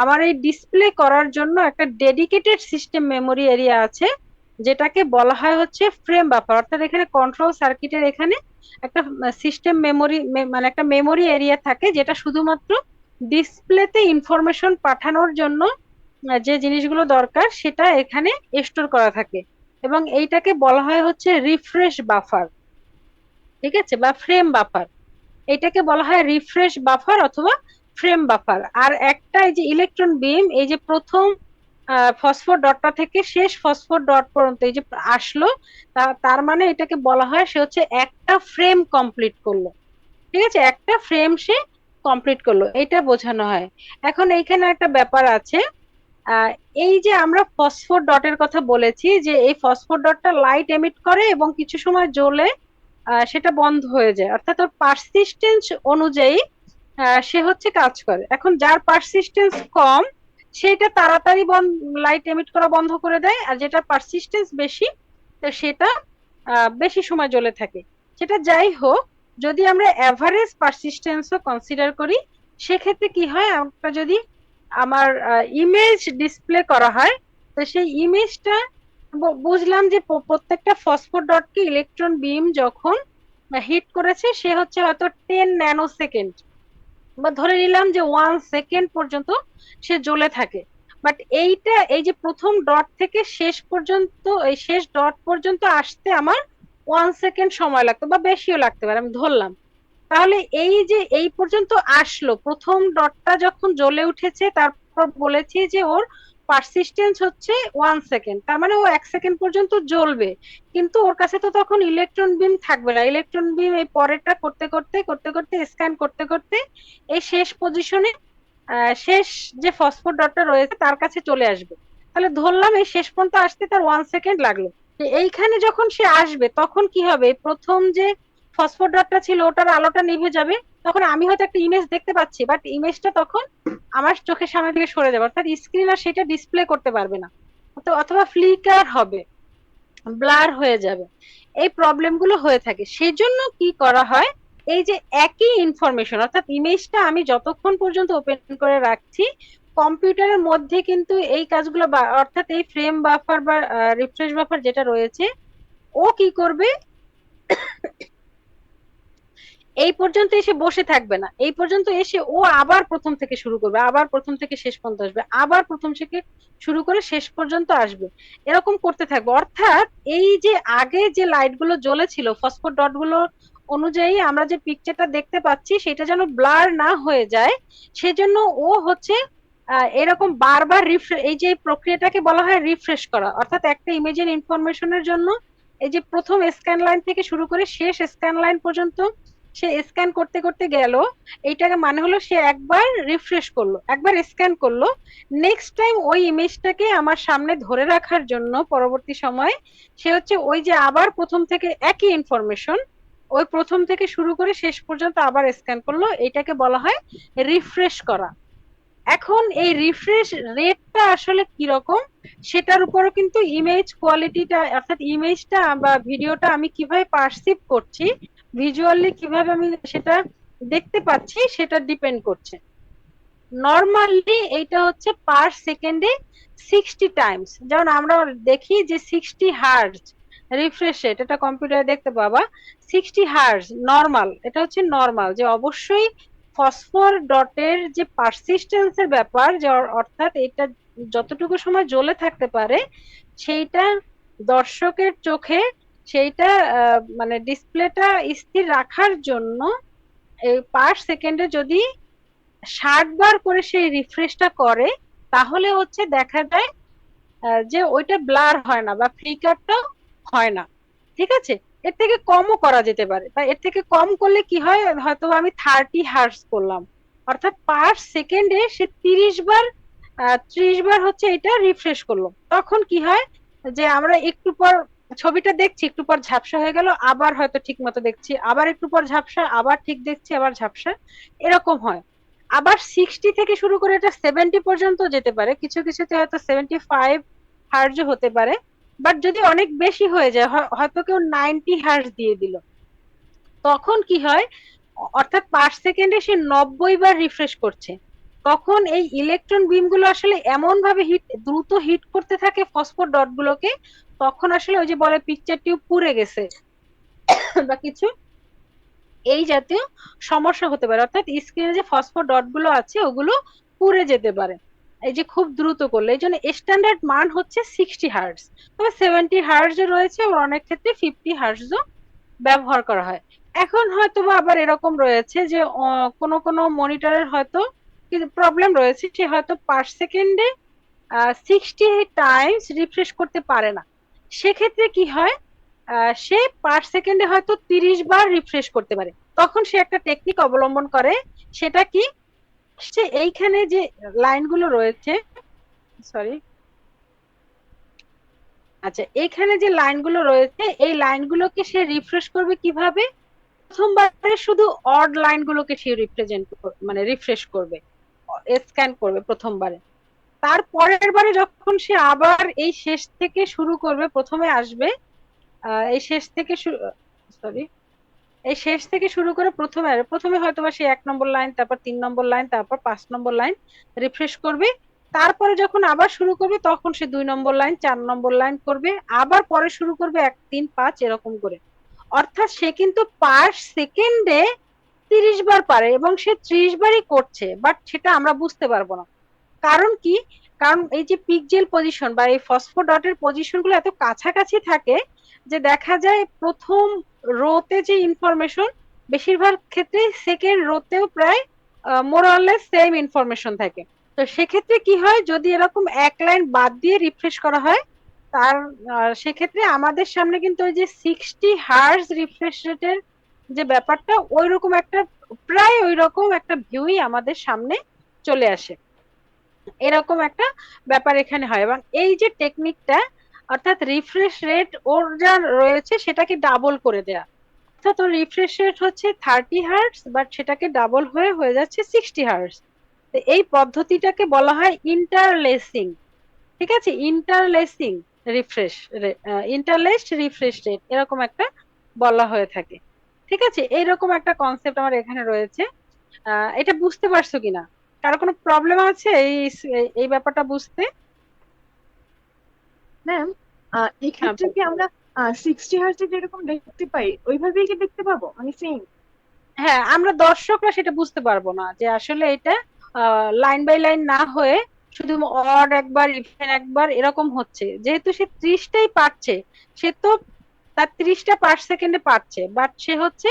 আমার এই ডিসপ্লে করার জন্য একটা ডেডিকেটেড সিস্টেম মেমোরি এরিয়া আছে, যেটাকে বলা হয় হচ্ছে ফ্রেম বাফার। অর্থাৎ এখানে কন্ট্রোল সার্কিটের এখানে একটা সিস্টেম মেমোরি, মানে একটা মেমোরি এরিয়া থাকে যেটা শুধুমাত্র ডিসপ্লেতে ইনফরমেশন পাঠানোর জন্য যে জিনিসগুলো দরকার সেটা এখানে স্টোর করা থাকে, এবং এইটাকে বলা হয় হচ্ছে রিফ্রেশ বাফার। ঠিক আছে, বা ফ্রেম বাফার, এটাকে বলা হয় রিফ্রেশ বাফার অথবা ফ্রেম বাফার। আর একটা এই যে ইলেকট্রন বিম, এই যে প্রথম ফসফোর ডটটা থেকে শেষ ফসফোর ডট পর্যন্ত এই যে আসলো, তার মানে এটাকে বলা হয় সে হচ্ছে একটা ফ্রেম কমপ্লিট করলো। ঠিক আছে, একটা ফ্রেম সে কমপ্লিট করলো, এটা বোঝানো হয়। এখন এইখানে একটা ব্যাপার আছে, আহ, এই যে আমরা ফসফোর ডটের কথা বলেছি যে এই ফসফোর ডটটা লাইট এমিট করে এবং কিছু সময় জ্বলে সেটা বন্ধ হয়ে যায়, অর্থাৎ ওর পারসিস্টেন্স অনুযায়ী সে হচ্ছে কাজ করে। এখন যার পারসিস্টেন্স কম সেটা তাড়াতাড়ি লাইট এমিট করা বন্ধ করে দেয়, আর যেটা পারসিস্টেন্স বেশি তো সেটা বেশি সময় জ্বলে থাকে। সেটা যাই হোক, যদি আমরা অ্যাভারেজ পারসিস্টেন্সও কনসিডার করি সেক্ষেত্রে কি হয়, আমরা যদি আমার ইমেজ ডিসপ্লে করা হয় তো সেই ইমেজটা বুঝলাম যে প্রত্যেকটা ফসফোর ডটকে ইলেকট্রন বিম যখন হিট করেছে সে হচ্ছে হয়তো 10 ন্যানো সেকেন্ড, বা ধরে নিলাম যে 1 সেকেন্ড পর্যন্ত সে জ্বলে থাকে। বাট এইটা এই যে প্রথম ডট থেকে শেষ পর্যন্ত, এই শেষ ডট পর্যন্ত আসতে আমার 1 সেকেন্ড সময় লাগতো, বা বেশিও লাগতে পারে আমি ধরলাম। তাহলে এই যে এই পর্যন্ত আসলো, প্রথম ডটটা যখন জ্বলে উঠেছে তারপর বলেছি যে ওর পারসিস্টেন্স হচ্ছে 1 সেকেন্ড, তার মানে ও 1 সেকেন্ড পর্যন্ত জ্বলবে। কিন্তু ওর কাছে তো তখন ইলেকট্রন বিম থাকবে না, ইলেকট্রন বিম এই পরেরটা করতে করতে করতে করতে স্ক্যান করতে করতে এই শেষ পজিশনে শেষ যে ফসফোর ডটটা রয়েছে তার কাছে চলে আসবে। তাহলে ধরলাম এই শেষ পর্যন্ত আসতে তার 1 সেকেন্ড লাগলো। এইখানে যখন সে আসবে তখন কি হবে, প্রথম যে ফসফোর ডটটা ছিল ওটার আলোটা নিভে যাবে, তখন আমি হয়তো একটা ইমেজ দেখতে পাচ্ছি বাট ইমেজটা তখন আমার চোখের সামনে থেকে সরে যাবে, অর্থাৎ স্ক্রিন আর সেটা ডিসপ্লে করতে পারবে না, অথবা ফ্লিকার হবে, ব্লার হয়ে যাবে। এই প্রবলেম গুলো হয়ে থাকে, সেজন্য কি করা হয়, এই যে একই ইনফরমেশন অর্থাৎ ইমেজটা আমি যতক্ষণ পর্যন্ত ওপেন করে রাখছি কম্পিউটারের মধ্যে কিন্তু এই কাজগুলো, অর্থাৎ এই ফ্রেম বাফার বা রিফ্রেশ বাফার যেটা রয়েছে ও কি করবে, এই পর্যন্ত এসে বসে থাকবে না, এই পর্যন্ত এসে ও আবার প্রথম থেকে শুরু করবে, আবার প্রথম থেকে শেষ পর্যন্ত আসবে, আবার প্রথম থেকে শুরু করে শেষ পর্যন্ত আসবে, এরকম করতে থাকবে। অর্থাৎ এই যে আগে যে লাইট গুলো জ্বলেছিল ফসফোর ডট গুলো অনুযায়ী আমরা যে পিকচারটা দেখতে পাচ্ছি সেটা যেন ব্লার না হয়ে যায়, সেজন্য ও হচ্ছে এরকম বারবার এই যে প্রক্রিয়াটাকে বলা হয় রিফ্রেশ করা। অর্থাৎ একটা ইমেজের ইনফরমেশনের জন্য এই যে প্রথম স্ক্যান লাইন থেকে শুরু করে শেষ স্ক্যান লাইন পর্যন্ত সে স্ক্যান করতে করতে গেল, এইটাকে মানে হলো সে একবার রিফ্রেশ করলো, একবার স্ক্যান করলো, নেক্সট টাইম ওই ইমেজটাকে আমার সামনে ধরে রাখার জন্য পরবর্তী সময়ে সে হচ্ছে ওই যে আবার প্রথম থেকে একই ইনফরমেশন ওই প্রথম থেকে শুরু করে শেষ পর্যন্ত আবার স্ক্যান করলো, এটাকে বলা হয় রিফ্রেশ করা। এখন এই রিফ্রেশ রেটটা আসলে কিরকম সেটার উপরও কিন্তু ইমেজ কোয়ালিটিটা, অর্থাৎ ইমেজটা বা ভিডিওটা আমি কিভাবে পারসিভ করছি, ভিজুয়ালি কিভাবে আমি সেটা দেখতে পাচ্ছি সেটা ডিপেন্ড করছে। নর্মালি এইটা হচ্ছে পার সেকেন্ডে 60 টাইমস। যেমন আমরা দেখি যে 60 হার্জ রিফ্রেশ রেট, এটা কম্পিউটারে দেখতে পাবা। 60 হার্জ নর্মাল, এটা হচ্ছে নর্মাল, যে অবশ্যই ফসফর ডটের যে পারসিস্টেন্সের ব্যাপার, যে অর্থাৎ এটা যতটুকু সময় জ্বলে থাকতে পারে সেইটা দর্শকের চোখে সেইটা মানে ডিসপ্লেটা স্থির রাখার জন্য এই পার সেকেন্ডে যদি 60 বার করে সেই রিফ্রেশটা করে, তাহলে হচ্ছে দেখা যায় যে ওইটা ব্লার হয় না বা ফ্লিকারটা হয় না। ঠিক আছে, এর থেকে কমও করা যেতে পারে, বা এর থেকে কম করলে কি হয়, হয়তো আমি 30 হার্টজ করলাম, অর্থাৎ পার সেকেন্ডে সে 30 বার 30 বার হচ্ছে এটা রিফ্রেশ করলো। তখন কি হয় যে আমরা একটু পর ছবিটা দেখছি, একটু পর ঝাপসা হয়ে গেল, আবার হয়তো ঠিক মতো দেখছি, আবার একটু পর ঝাপসা, আবার ঠিক দেখছি, আবার ঝাপসা, এরকম হয়। আবার 60 থেকে শুরু করে এটা 70 পর্যন্ত যেতে পারে, কিছু কিছুতে হয়তো 75 হার্জ হতে পারে। বাট যদি অনেক বেশি হয়ে যায়, হয়তো কেউ 90 হার্জ দিয়ে দিল, তখন কি হয়, অর্থাৎ পার সেকেন্ডে সে 90 বার রিফ্রেশ করছে, তখন এই ইলেকট্রন বিম গুলো আসলে এমন ভাবে দ্রুত হিট করতে থাকে ফসফর ডট গুলোকে, তখন আসলে ওই যে বলে পিকচার টিউব পুড়ে গেছে বা কিছু এই জাতীয় সমস্যা হতে পারে, অর্থাৎ স্ক্রিনে যে ফসফর ডট গুলো আছে ওগুলো পুড়ে যেতে পারে এই যে খুব দ্রুত করলে। এই জন্য স্ট্যান্ডার্ড মান হচ্ছে 60 হার্জ, তবে 70 হার্জ রয়েছে, আর অনেক ক্ষেত্রে 50 হার্জও ব্যবহার করা হয়। এখন হয়তো বা আবার এরকম রয়েছে যে কোনো কোনো মনিটরের হয়তো কিছু প্রবলেম রয়েছে, সে হয়তো পার সেকেন্ডে 60 টাইমস রিফ্রেশ করতে পারে না। সেক্ষেত্রে কি হয়, সে পার সেকেন্ডে হয়তো 30 বার রিফ্রেশ করতে পারে। তখন সে একটা টেকনিক অবলম্বন করে, সেটা কি, সে এইখানে যে লাইনগুলো রয়েছে, সরি, আচ্ছা, এইখানে যে লাইনগুলো রয়েছে এই লাইনগুলোকে সে রিফ্রেশ করবে কিভাবে, প্রথমবারে শুধু অড লাইনগুলোকে সে মানে রিফ্রেশ করবে, স্ক্যান করবে প্রথমবারে। তার পরের বারে যখন সে আবার এই শেষ থেকে শুরু করবে, প্রথমে আসবে এই শেষ থেকে সরি, এই শেষ থেকে শুরু করে প্রথমে প্রথমে হয়তোবা সে 1 নম্বর লাইন, তারপর 3 নম্বর লাইন, তারপর 5 নম্বর লাইন রিফ্রেশ করবে। তারপরে যখন আবার শুরু করবে তখন সে 2 নম্বর লাইন, 4 নম্বর লাইন করবে, আবার পরে শুরু করবে 1, 3, 5 এরকম করে। অর্থাৎ সে কিন্তু পার সেকেন্ডে 30 বার পারে, এবং সে 30 বারই করছে, বাট সেটা আমরা বুঝতে পারবো না। কারণ কি, কারণ এই যে পিকজেল পজিশন বা এই ফসফোডটের পজিশন গুলো এত কাছাকাছি থাকে যে দেখা যায় প্রথম রোতে যে ইনফরমেশন, বেশিরভাগ ক্ষেত্রে সেকেন্ড রোতেও প্রায় মোরলেস সেম ইনফরমেশন থাকে। তো সেক্ষেত্রে কি হয়, যদি এরকম এক লাইন বাদ দিয়ে রিফ্রেশ করা হয়, তার সেক্ষেত্রে আমাদের সামনে কিন্তু ওই যে 60 হার্জ রিফ্রেশ রেটের যে ব্যাপারটা, ওই রকম একটা প্রায় ওই রকম একটা ভিউই আমাদের সামনে চলে আসে। এরকম একটা ব্যাপার এখানে হয়, এবং এই যে টেকনিকটা, অর্থাৎ রিফ্রেশ রেট ওর যা রয়েছে সেটাকে ডাবল করে দেয়া, অর্থাৎ ওর রিফ্রেশ রেট হচ্ছে 30 হার্টজ, বাট সেটাকে ডাবল হয়ে হয়ে যাচ্ছে 60 হার্টজ। এই পদ্ধতিটাকে বলা হয় ইন্টারলেসিং। ঠিক আছে, ইন্টারলেসিং রিফ্রেশ, ইন্টারলেসড রিফ্রেশ রেট এরকম একটা বলা হয়ে থাকে। ঠিক আছে, এইরকম একটা কনসেপ্ট আমার এখানে রয়েছে। এটা বুঝতে পারছো কিনা, কারো কোনো প্রবলেম আছে এই এই ব্যাপারটা বুঝতে? ম্যাম, হ্যাঁ, এক্ষেত্রে কি আমরা 60 হার্টজে যেরকম দেখতে পাই ওইভাবেই কি দেখতে পাবো, মানে সেম? হ্যাঁ, আমরা দর্শকরা সেটা বুঝতে পারবো না যে আসলে এটা লাইন বাই লাইন না হয়ে শুধু অড একবার ইভেন একবার এরকম হচ্ছে, যেহেতু সে 30টাই পাচ্ছে, সে তো তার 30টা পার সেকেন্ডে পাচ্ছে, বাট সে হচ্ছে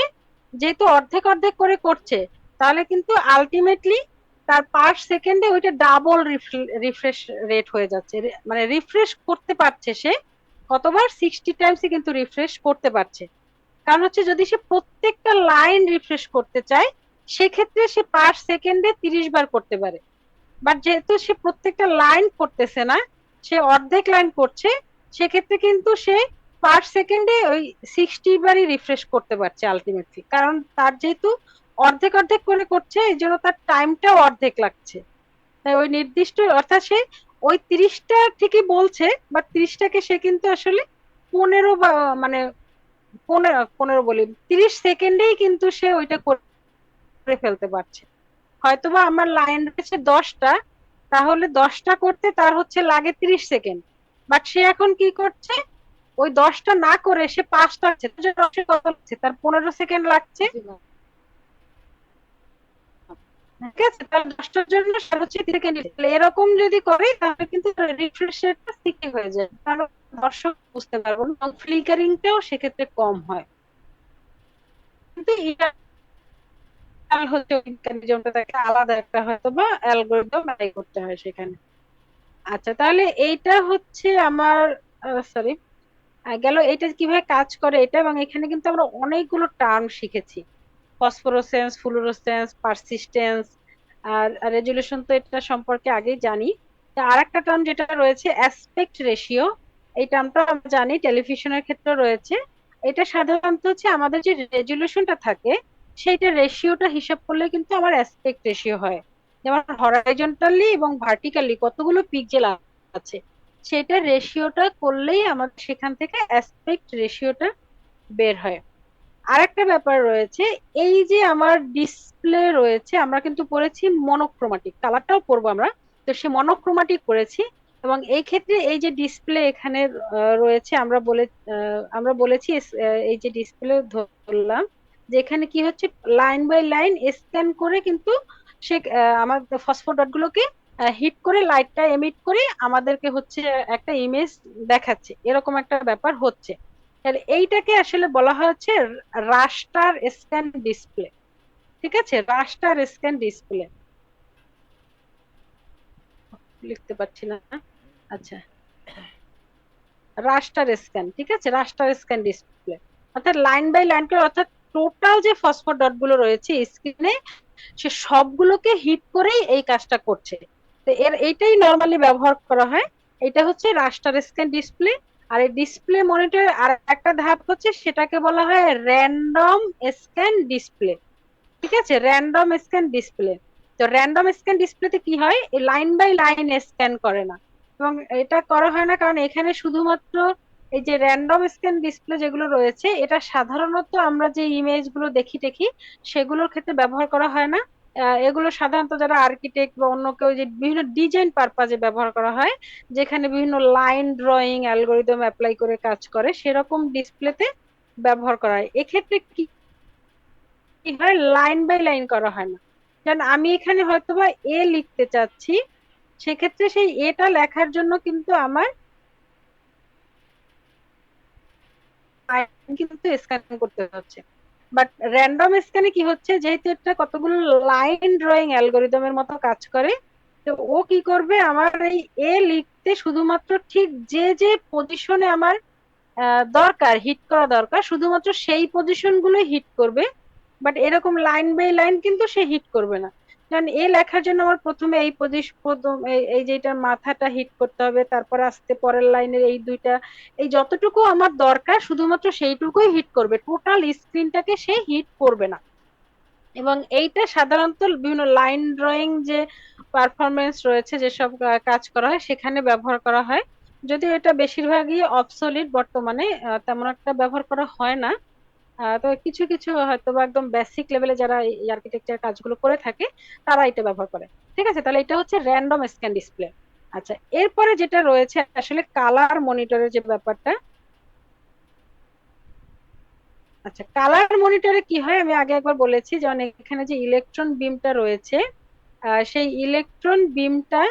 যেহেতু অর্ধেক অর্ধেক করে করছে, তাহলে কিন্তু আলটিমেটলি তার পার সেকেন্ডে ওইটা ডাবল রিফ্রেশ রেট হয়ে যাচ্ছে, মানে রিফ্রেশ করতে পারছে সে কতবার, 60 টাইমসই কিন্তু রিফ্রেশ করতে পারছে। কারণ হচ্ছে যদি সে প্রত্যেকটা লাইন রিফ্রেশ করতে চায়, সেক্ষেত্রে সে পার সেকেন্ডে 30 বার করতে পারে। বাট যেহেতু সে প্রত্যেকটা লাইন করতেছে না, সে অর্ধেক লাইন করছে, সেক্ষেত্রে কিন্তু সে পার সেকেন্ডে ওই 60 বারই রিফ্রেশ করতে পারছে আলটিমেটলি, কারণ তার যেহেতু অর্ধেক অর্ধেক করে করছে, এই জন্য তার টাইমটাও অর্ধেক লাগছে। তাই ওই নির্দিষ্ট, অর্থাৎ সে ওই 30টা ঠিকই বলছে, বাট 30টাকে সে কিন্তু আসলে 15 বা মানে 15 বলি 30 সেকেন্ডেই কিন্তু সে ওইটা করে ফেলতে পারছে। হয়তোবা আমার লাইন রয়েছে 10টা, তাহলে 10টা করতে তার হচ্ছে লাগে 30 সেকেন্ড, বাট সে এখন কি করছে, ওই 10টা না করে সে 5টা আছে, কত লাগছে, তার 15 সেকেন্ড লাগছে। ঠিক আছে, তার 10টার জন্য সে হচ্ছে 30 সেকেন্ড। এরকম যদি করে তাহলে কিন্তু রিফ্রেশ রেটটা 60 হয়ে যায়, তাহলে দর্শক বুঝতে পারবো না, ফ্লিকারিংটাও সেক্ষেত্রে কম হয়। কিন্তু এটা হচ্ছে ওই মেকানিজমটা তাকে আলাদা একটা হয়তো বা অ্যালগরিদম অ্যাপ্লাই করতে হয় সেখানে। আচ্ছা, তাহলে এইটা হচ্ছে আমার, সরি, গেল এটা কিভাবে কাজ করে এটা। এবং এখানে কিন্তু আমরা অনেকগুলো টার্ম শিখেছি, ফসফোরোসেন্স, ফ্লুরোসেন্স, পারসিস্টেন্স, আর রেজুলেশন তো এটা সম্পর্কে আগেই জানি। আর একটা টার্ম যেটা রয়েছে অ্যাসপেক্ট রেশিও, এই টার্মটা আমরা জানি টেলিভিশনের ক্ষেত্রে রয়েছে। এটা সাধারণত হচ্ছে আমাদের যে রেজুলেশনটা থাকে সেইটা রেশিওটা হিসাব করলে কিন্তু আমার অ্যাসপেক্ট রেশিও হয়, যেমন হরাইজন্টালি এবং ভার্টিক্যালি কতগুলো পিক্সেল আছে সেটা রেশিওটা করলেই আমাদের সেখান থেকে অ্যাসপেক্ট রেশিওটা বের হয়। আরেকটা ব্যাপার রয়েছে, এই যে আমার ডিসপ্লে রয়েছে, আমরা কিন্তু পড়েছি মনোক্রোমাটিক, কালারটাও পড়বো আমরা, তো সে মনোক্রোমাটিক পড়েছি। এবং এই ক্ষেত্রে এই যে ডিসপ্লে এখানে রয়েছে, আমরা বলেছি এই যে ডিসপ্লে ধরলাম যে এখানে কি হচ্ছে, লাইন বাই লাইন স্ক্যান করে কিন্তু সে আমার ফসফোডট গুলোকে হিট করে লাইটটা এমিট করে আমাদেরকে হচ্ছে একটা ইমেজ দেখাচ্ছে, এরকম একটা ব্যাপার হচ্ছে। তাহলে এইটাকে আসলে বলা হচ্ছে রাস্টার স্ক্যান ডিসপ্লে। ঠিক আছে, রাস্টার স্ক্যান ডিসপ্লে, লিখতে পারছি না। আচ্ছা, রাস্টার স্ক্যান, ঠিক আছে, রাস্টার স্ক্যান ডিসপ্লে, অর্থাৎ লাইন বাই লাইন করে, অর্থাৎ টোটাল যে ফসফোডট গুলো রয়েছে স্ক্রিনে সে সবগুলোকে হিট করেই এই কাজটা করছে। তো এইটাই নর্মালি ব্যবহার করা হয়, এটা হচ্ছে রাস্টার স্ক্যান ডিসপ্লে। আর এই ডিসপ্লে মনিটর আর একটা ধাপ হচ্ছে, সেটাকে বলা হয় র্যান্ডম স্ক্যান ডিসপ্লে। ঠিক আছে, র্যান্ডম স্ক্যান ডিসপ্লে। তো র্যান্ডম স্ক্যান ডিসপ্লেতে কি হয়, এই লাইন বাই লাইন স্ক্যান করে না, এবং এটা করা হয় না কারণ এখানে শুধুমাত্র এই যে র্যান্ডম স্ক্যান ডিসপ্লে যেগুলো রয়েছে, এটা সাধারণত আমরা যে ইমেজ গুলো দেখি সেগুলোর ক্ষেত্রে ব্যবহার করা হয় না। এগুলো সাধারণত যারা আর্কিটেক্ট বা অন্য কেউ, যে বিভিন্ন ডিজাইন পারপাজে ব্যবহার করা হয়, যেখানে বিভিন্ন লাইন ড্রয়িং অ্যালগোরিদম অ্যাপ্লাই করে কাজ করে, সেরকম ডিসপ্লেতে ব্যবহার করা হয়। এক্ষেত্রে কি হয়, লাইন বাই লাইন করা হয় না। কারণ আমি এখানে হয়তোবা এ লিখতে চাচ্ছি, সেক্ষেত্রে সেই এটা লেখার জন্য কিন্তু আমার কিন্তু স্ক্যান করতে হচ্ছে। বাট র্যান্ডম স্ক্যানে কি হচ্ছে, যেহেতু এটা কতগুলো লাইন ড্রয়িং অ্যালগোরিদমের মতো কাজ করে, তো ও কি করবে, আমার এই এ লিখতে শুধুমাত্র ঠিক যে যে পজিশনে আমার দরকার, হিট করা দরকার, শুধুমাত্র সেই পজিশন গুলোই হিট করবে। বাট এরকম লাইন বাই লাইন কিন্তু সে হিট করবে না। কারণ এ লেখার জন্য আমার প্রথমে এই পজিশন, এই যেটার মাথাটা হিট করতে হবে, তারপর আসতে পরের লাইনের এই দুইটা, এই যতটুকু আমার দরকার শুধুমাত্র সেইটুকুই হিট করবে, টোটাল স্ক্রিনটাকে সে হিট করবে না। এবং এইটা সাধারণত বিভিন্ন লাইন ড্রয়িং যে পারফরমেন্স রয়েছে, যেসব কাজ করা হয় সেখানে ব্যবহার করা হয়। যদিও এটা বেশিরভাগই অবসলিট বর্তমানে, তেমন একটা ব্যবহার করা হয় না। তো কিছু কিছু হয়তো বা একদম বেসিক লেভেলে যারা এই আর্কিটেকচার কাজগুলো করে থাকে তারা এটা ব্যবহার করে। ঠিক আছে, তাহলে এটা হচ্ছে র্যান্ডম স্ক্যান ডিসপ্লে। আচ্ছা, এরপরে যেটা রয়েছে আসলে কালার মনিটরের যে ব্যাপারটা। আচ্ছা, কালার মনিটরে কি হয়, আমি আগে একবার বলেছি, যেমন এখানে যে ইলেকট্রন বিমটা রয়েছে, সেই ইলেকট্রন বিমটা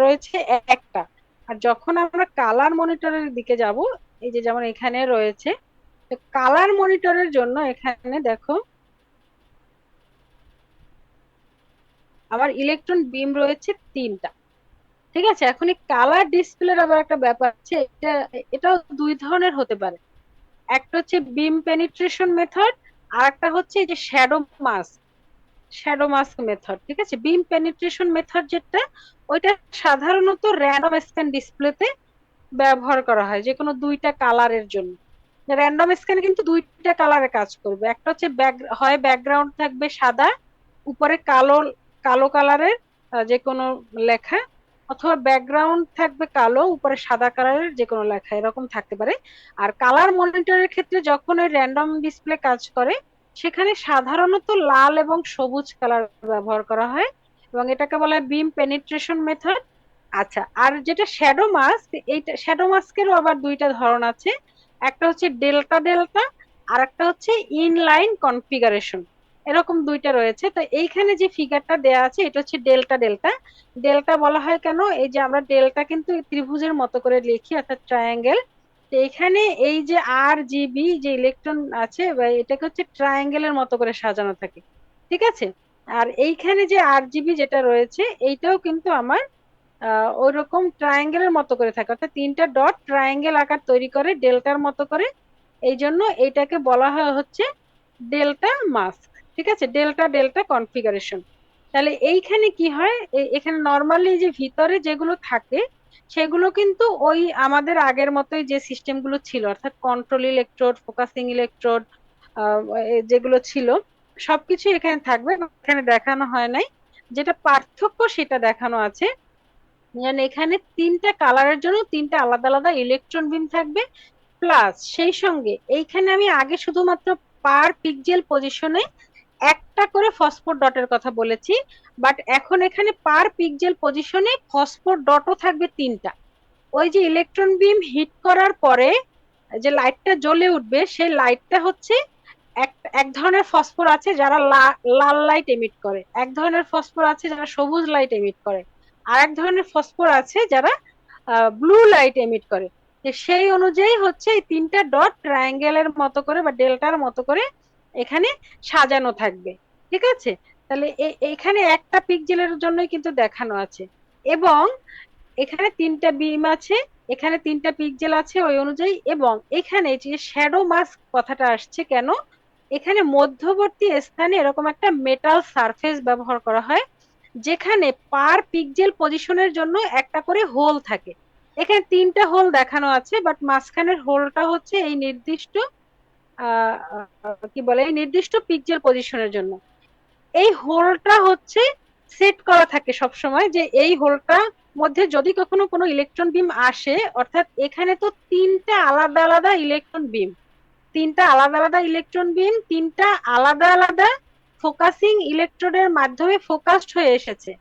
রয়েছে একটা। আর যখন আমরা কালার মনিটরের দিকে যাব, এই যে যেমন এখানে রয়েছে, কালার মনিটরের জন্য এখানে দেখো আমার ইলেকট্রন বিম রয়েছে 3টা। ঠিক আছে, এখন এই কালার ডিসপ্লের আবার একটা ব্যাপার আছে, এটাও দুই ধরনের হতে পারে। একটা হচ্ছে বিম পেনিট্রেশন মেথড, আর একটা হচ্ছে এই যে শ্যাডো মাস্ক মেথড। ঠিক আছে, বিম পেনিট্রেশন মেথড যেটা, ওইটা সাধারণত র্যান্ডম স্ক্যান ডিসপ্লেতে ব্যবহার করা হয় যে কোনো দুইটা কালারের জন্য। র্যান্ডম স্ক্যানে কিন্তু দুইটা কালারে কাজ করবে, একটা হচ্ছে হয় ব্যাকগ্রাউন্ড থাকবে সাদা, উপরে কালো, কালো কালারের যে কোনো লেখা, অথবা ব্যাকগ্রাউন্ড থাকবে কালো, উপরে সাদা কালারের যে কোনো লেখা, এরকম থাকতে পারে। আর কালার মনিটরের ক্ষেত্রে যখন ওই র্যান্ডম ডিসপ্লে কাজ করে, সেখানে সাধারণত লাল এবং সবুজ কালার ব্যবহার করা হয় এবং এটাকে বলা হয় বিম পেনিট্রেশন মেথড। আচ্ছা, আর যেটা শ্যাডো মাস্ক, এইটা শ্যাডো মাস্কেরও আবার দুইটা ধরন আছে। একটা হচ্ছে ডেল্টা ডেল্টা, আর একটা হচ্ছে ইনলাইন কনফিগারেশন। এরকম দুইটা রয়েছে। তো এইখানে যে ফিগারটা দেয়া আছে এটা হচ্ছে ডেল্টা ডেল্টা। ডেল্টা বলা হয় কেন, এই যে আমরা ডেল্টা কিন্তু ত্রিভুজের মতো করে লিখি, অর্থাৎ ট্রায়াঙ্গেল। তো এখানে এই যে আর জিবি যে ইলেকট্রন আছে বা এটাকে হচ্ছে ট্রায়াঙ্গেলের মতো করে সাজানো থাকে, ঠিক আছে। আর এইখানে যে আর জিবি যেটা রয়েছে এইটাও কিন্তু আমার ওইরকম ট্রায়াঙ্গেলের মতো করে থাকে, অর্থাৎ তিনটা ডট ট্রায়াঙ্গেল আকার তৈরি করে ডেল্টার মতো করে। এই জন্য এইটাকে বলা হয় হচ্ছে ডেল্টা মাস্ক, ঠিক আছে, ডেল্টা ডেল্টা কনফিগারেশন। তাহলে এইখানে কি হয়, এখানে নর্মালি যে ভিতরে যেগুলো থাকে সেগুলো কিন্তু ওই আমাদের আগের মতোই যে সিস্টেম গুলো ছিল, অর্থাৎ কন্ট্রোল ইলেকট্রোড, ফোকাসিং ইলেকট্রোড, যেগুলো ছিল সবকিছু এখানে থাকবে। এখানে দেখানো হয় নাই, যেটা পার্থক্য সেটা দেখানো আছে। যেন এখানে তিনটা কালারের জন্য তিনটা আলাদা আলাদা ইলেকট্রন বিম থাকবে, প্লাস সেই সঙ্গে এইখানে আমি আগে শুধুমাত্র পার পিক্সেল পজিশনে একটা করে ফসফোর ডটের কথা বলেছি, বাট এখন এখানে পার পিক্সেল পজিশনে ফসফোর ডটও থাকবে তিনটা। ওই যে ইলেকট্রন বিম হিট করার পরে যে লাইটটা জ্বলে উঠবে সেই লাইটটা হচ্ছে এক এক ধরনের ফসফোর আছে যারা লাল লাইট এমিট করে, এক ধরনের ফসফোর আছে যারা সবুজ লাইট এমিট করে, আর এক ধরনের ফসফোর আছে যারা ব্লু লাইট এমিট করে। সেই অনুযায়ী হচ্ছে এই তিনটা ডট ট্রায়াঙ্গেলের মতো করে বা ডেল্টার মতো করে এখানে সাজানো থাকবে, ঠিক আছে। তাহলে এখানে একটা পিক্সেলের জন্যই কিন্তু দেখানো আছে, এবং এখানে তিনটা বিম আছে, এখানে তিনটা পিক্সেল আছে ওই অনুযায়ী। এবং এখানে যে শ্যাডো মাস্ক কথাটা আসছে কেন, এখানে মধ্যবর্তী স্থানে এরকম একটা মেটাল সারফেস ব্যবহার করা হয় যেখানে পার পিক্সেল পজিশনের জন্য একটা করে হোল থাকে। এখানে তিনটা হোল দেখানো আছে, বাট মাঝখানের হোলটা হচ্ছে এই নির্দিষ্ট কি বলে এই নির্দিষ্ট পিক্সেল পজিশনের জন্য। এই হোলটা হচ্ছে সেট করা থাকে সব সময়, যে এই হোলটা মধ্যে যদি কখনো কোনো ইলেকট্রন বিম আসে, অর্থাৎ এখানে তো তিনটা আলাদা আলাদা ইলেকট্রন বিম, তিনটা আলাদা আলাদা ইলেকট্রন বিম তিনটা আলাদা আলাদা ফোকাসিং ইলেকট্রোডের মাধ্যমে ফোকাসড হয়ে এসেছে,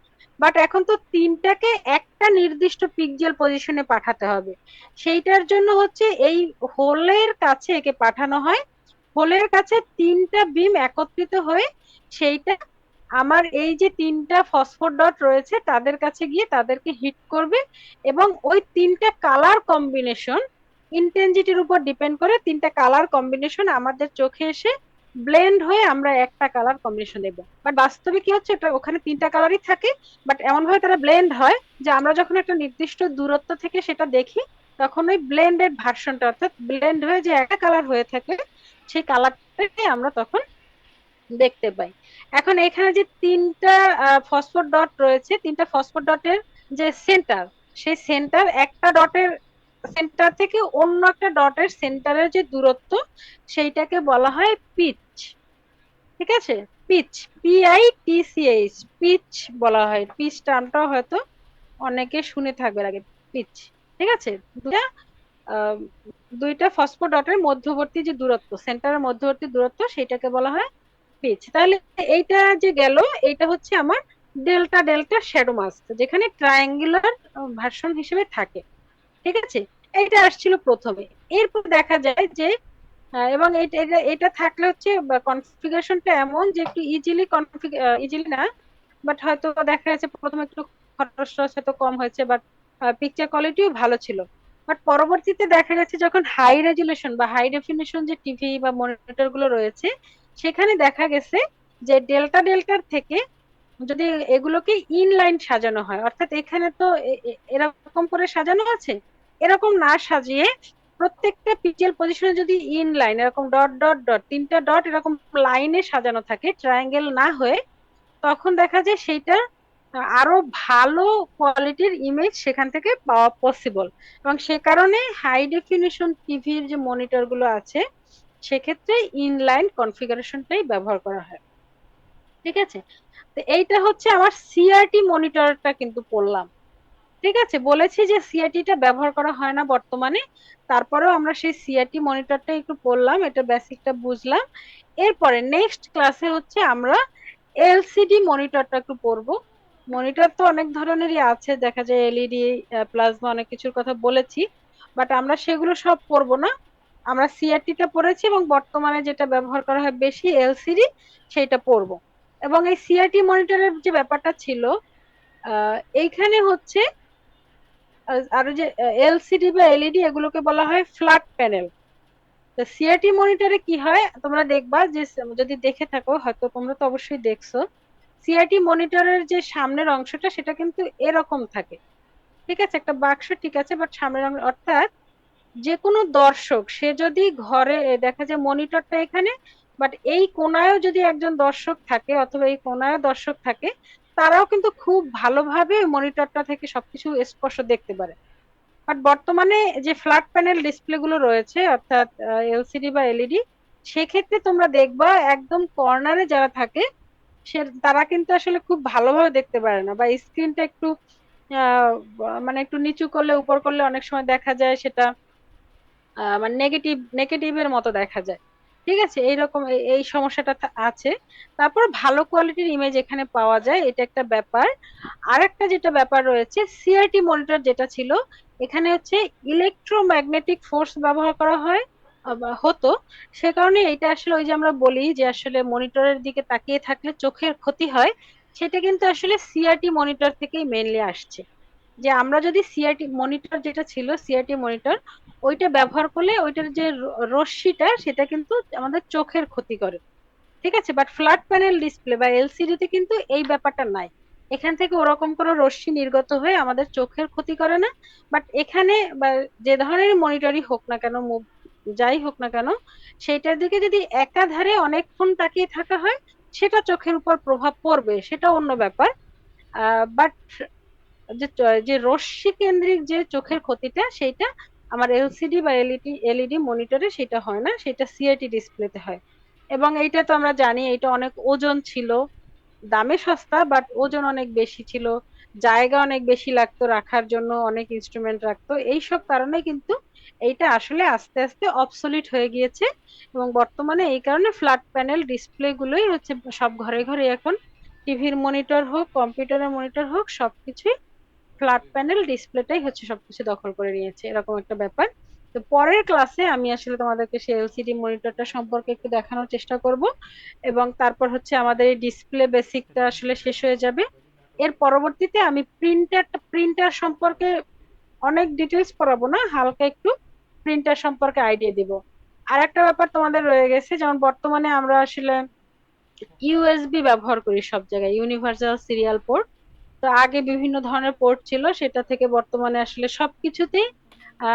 বাট এখন তো তিনটাকে একটা নির্দিষ্ট পিক্সেল পজিশনে পাঠাতে হবে। সেইটার জন্য হচ্ছে এই হোলের কাছে একে পাঠানো হয়। হোলের কাছে তিনটা বিম একত্রিত হয়ে সেইটা আমার এই যে তিনটা ফসফোর ডট রয়েছে তাদের কাছে গিয়ে তাদেরকে হিট করবে, এবং ওই তিনটা কালার কম্বিনেশন ইন্টেন্সিটির উপর ডিপেন্ড করে তিনটা কালার কম্বিনেশন আমাদের চোখে এসে ব্লেন্ড হয়ে আমরা একটা কালার কম্বিনেশন দেখবো। বাট বাস্তবে কি হচ্ছে, ওখানে তিনটা কালারই থাকে, বাট এমন ভাবে তারা ব্লেন্ড হয় যে আমরা যখন একটা নির্দিষ্ট দূরত্ব থেকে সেটা দেখি তখন ওই ব্লেন্ডেড ভার্সনটা, অর্থাৎ ব্লেন্ড হয়ে যে একটা কালার হয়ে থাকে সেই কালারটাকে আমরা তখন দেখতে পাই। এখন এখানে যে তিনটা ফসফোর ডট রয়েছে, তিনটা ফসফোর ডটের যে সেন্টার, সেই সেন্টার একটা ডটের সেন্টার থেকে অন্য একটা ডটের সেন্টারের যে দূরত্ব সেইটাকে বলা হয় পিচ, ঠিক আছে। পিচ, PITCH, পিচ বলা হয়। পিচ টার্মটাও হয়তো অনেকে শুনে থাকবে আগে, পিচ, ঠিক আছে। দুটা দুইটা ফসফো ডটের মধ্যবর্তী যে দূরত্ব, সেন্টারের মধ্যবর্তী দূরত্ব সেটাকে বলা হয় পিচ। তাহলে এইটা যে গেল, এইটা হচ্ছে আমার ডেল্টা ডেল্টা শ্যাডো মাস্ক, যেখানে ট্রায়াঙ্গুলার ভার্সন হিসেবে থাকে, ঠিক আছে। এইটা আসছিল প্রথমে। এরপর দেখা যায় যে এবং এটা থাকলে হচ্ছে কনফিগারেশনটা এমন যে একটু ইজিলি না, বাট হয়তো দেখা যাচ্ছে প্রথমে একটু খরচ হয়তো কম হয়েছে, বাট পিকচার কোয়ালিটিও ভালো ছিল। বাট পরবর্তীতে দেখা গেছে যখন হাই রেজুলেশন বা হাই ডেফিনিশন যে টিভি বা মনিটর গুলো রয়েছে সেখানে দেখা গেছে যে ডেল্টা ডেল্টার থেকে যদি এগুলোকে ইনলাইন সাজানো হয়, অর্থাৎ এখানে তো এরকম করে সাজানো আছে, এরকম না সাজিয়ে প্রত্যেকটা পিক্সেল পজিশনে যদি ইনলাইন এরকম ডট ডট ডট তিনটা ডট এরকম লাইনে সাজানো থাকে ট্রায়াঙ্গেল না হয়ে, তখন দেখা যায় সেইটা আরো ভালো কোয়ালিটির ইমেজ সেখান থেকে পাওয়া পসিবল। এবং সে কারণে হাই ডেফিনিশন টিভির যে মনিটর গুলো আছে সেক্ষেত্রে ইনলাইন কনফিগারেশনটাই ব্যবহার করা হয়, ঠিক আছে। তো এইটা হচ্ছে আমার CRT মনিটরটা কিন্তু পড়লাম। ঠিক আছে, বলেছি যে সিআরটিটা ব্যবহার করা হয় না বর্তমানে, তারপরেও আমরা সেই সিআরটি মনিটরটা একটু পড়লাম, এটা বেসিকটা বুঝলাম। এরপরে নেক্সট ক্লাসে হচ্ছে আমরা এলসিডি মনিটরটা একটু পড়বো। মনিটর তো অনেক ধরনেরই আছে, দেখা যায় এলইডি, প্লাজমা, অনেক কিছুর কথা বলেছি, বাট আমরা সেগুলো সব পড়বো না। আমরা সিআরটিটা পড়েছি এবং বর্তমানে যেটা ব্যবহার করা হয় বেশি এলসিডি, সেইটা পড়বো। এবং এই সিআরটি মনিটরের যে ব্যাপারটা ছিল, এইখানে হচ্ছে আরো যে এলসিডি বা এলইডি এগুলোকে বলা হয় ফ্ল্যাট প্যানেল। তো সিআরটি মনিটরে কি হয় তোমরা দেখবা যে, যদি দেখে থাকো, হয়তো তোমরা তো অবশ্যই দেখছো, সিআরটি মনিটরের যে সামনের অংশটা সেটা কিন্তু এরকম থাকে। ঠিক আছে, একটা বাক্স, ঠিক আছে, বাট সামনের অংশ, অর্থাৎ যে কোনো দর্শক সে যদি ঘরে দেখা যায় মনিটরটা এখানে, বাট এই কোনায়ও যদি একজন দর্শক থাকে অথবা এই কোনায়ও দর্শক থাকে, তারাও কিন্তু খুব ভালোভাবে মনিটরটা থেকে সবকিছু স্পষ্ট দেখতে পারে। বাট বর্তমানে যে ফ্ল্যাট প্যানেল ডিসপ্লে গুলো রয়েছে, অর্থাৎ এলসিডি বা এলইডি, সেক্ষেত্রে তোমরা দেখবা একদম কর্নারে যারা থাকে সে তারা কিন্তু আসলে খুব ভালোভাবে দেখতে পারে না, বা স্ক্রিনটা একটু মানে একটু নিচু করলে উপর করলে অনেক সময় দেখা যায় সেটা মানে নেগেটিভের মতো দেখা যায়। ঠিক আছে, এইরকম এই সমস্যাটা আছে। তারপর ভালো কোয়ালিটির ইমেজ এখানে পাওয়া যায়, এটা একটা ব্যাপার। আর একটা যেটা ব্যাপার রয়েছে, সিআরটি মনিটর যেটা ছিল, এখানে হচ্ছে ইলেকট্রোম্যাগনেটিক ফোর্স ব্যবহার করা হয় হতো। সে কারণে এটা আসলে ওই যে আমরা বলি যে আসলে মনিটরের দিকে তাকিয়ে থাকলে চোখের ক্ষতি হয়, সেটা কিন্তু আসলে সিআরটি মনিটর থেকেই মেইনলি আসছে। যে আমরা যদি সিআরটি মনিটর যেটা ছিল, সিআরটি মনিটর, ওইটা ব্যবহার করলে ওইটার যে রশ্মিটা সেটা কিন্তু আমাদের চোখের ক্ষতি করে। ঠিক আছে, বাট ফ্ল্যাট প্যানেল ডিসপ্লে বা এলসিডি তে কিন্তু এই ব্যাপারটা নাই। এখান থেকে ওরকম কোনো রশ্মি নির্গত হয়ে আমাদের চোখের ক্ষতি করে না। বাট এখানে বা যে ধরনের মনিটরই হোক না কেন, যাই হোক না কেন, সেইটার দিকে যদি একাধারে অনেকক্ষণ তাকিয়ে থাকা হয়, সেটা চোখের উপর প্রভাব পড়বে, সেটা অন্য ব্যাপার। বাট যে রশ্মি কেন্দ্রিক যে চোখের ক্ষতিটা, সেইটা আমার এলসিডি বা এলইডি মনিটরে সেটা হয় না, সেটা সিআরটি ডিসপ্লেতে হয়। এবং এইটা তো আমরা জানি এটা অনেক ওজন ছিল, দামে সস্তা বাট ওজন অনেক বেশি ছিল, জায়গা অনেক বেশি লাগতো রাখার জন্য, অনেক ইনস্ট্রুমেন্ট রাখতো, এইসব কারণে কিন্তু এইটা আসলে আস্তে আস্তে অবসলিট হয়ে গিয়েছে। এবং বর্তমানে এই কারণে ফ্ল্যাট প্যানেল ডিসপ্লে গুলোই হচ্ছে সব ঘরে ঘরে এখন, টিভির মনিটর হোক, কম্পিউটারের মনিটর হোক, সবকিছুই ফ্ল্যাট প্যানেল ডিসপ্লেটাই হচ্ছে সবকিছু দখল করে নিয়েছে, এরকম একটা ব্যাপার। তো পরের ক্লাসে আমি আসলে তোমাদেরকে সেই এলসিডি মনিটরটা সম্পর্কে একটু দেখানোর চেষ্টা করব, এবং তারপর হচ্ছে আমাদের এই ডিসপ্লে বেসিকটা আসলে শেষ হয়ে যাবে। এর পরবর্তীতে আমি প্রিন্টার সম্পর্কে অনেক ডিটেলস পড়াবো না, হালকা একটু প্রিন্টার সম্পর্কে আইডিয়া দিব। আর একটা ব্যাপার তোমাদের রয়ে গেছে, যেমন বর্তমানে আমরা আসলে ইউএসবি ব্যবহার করি সব জায়গায়, ইউনিভার্সাল সিরিয়াল পোর্ট। তো আগে বিভিন্ন ধরনের পোর্ট ছিল, সেটা থেকে বর্তমানে আসলে সবকিছুতেই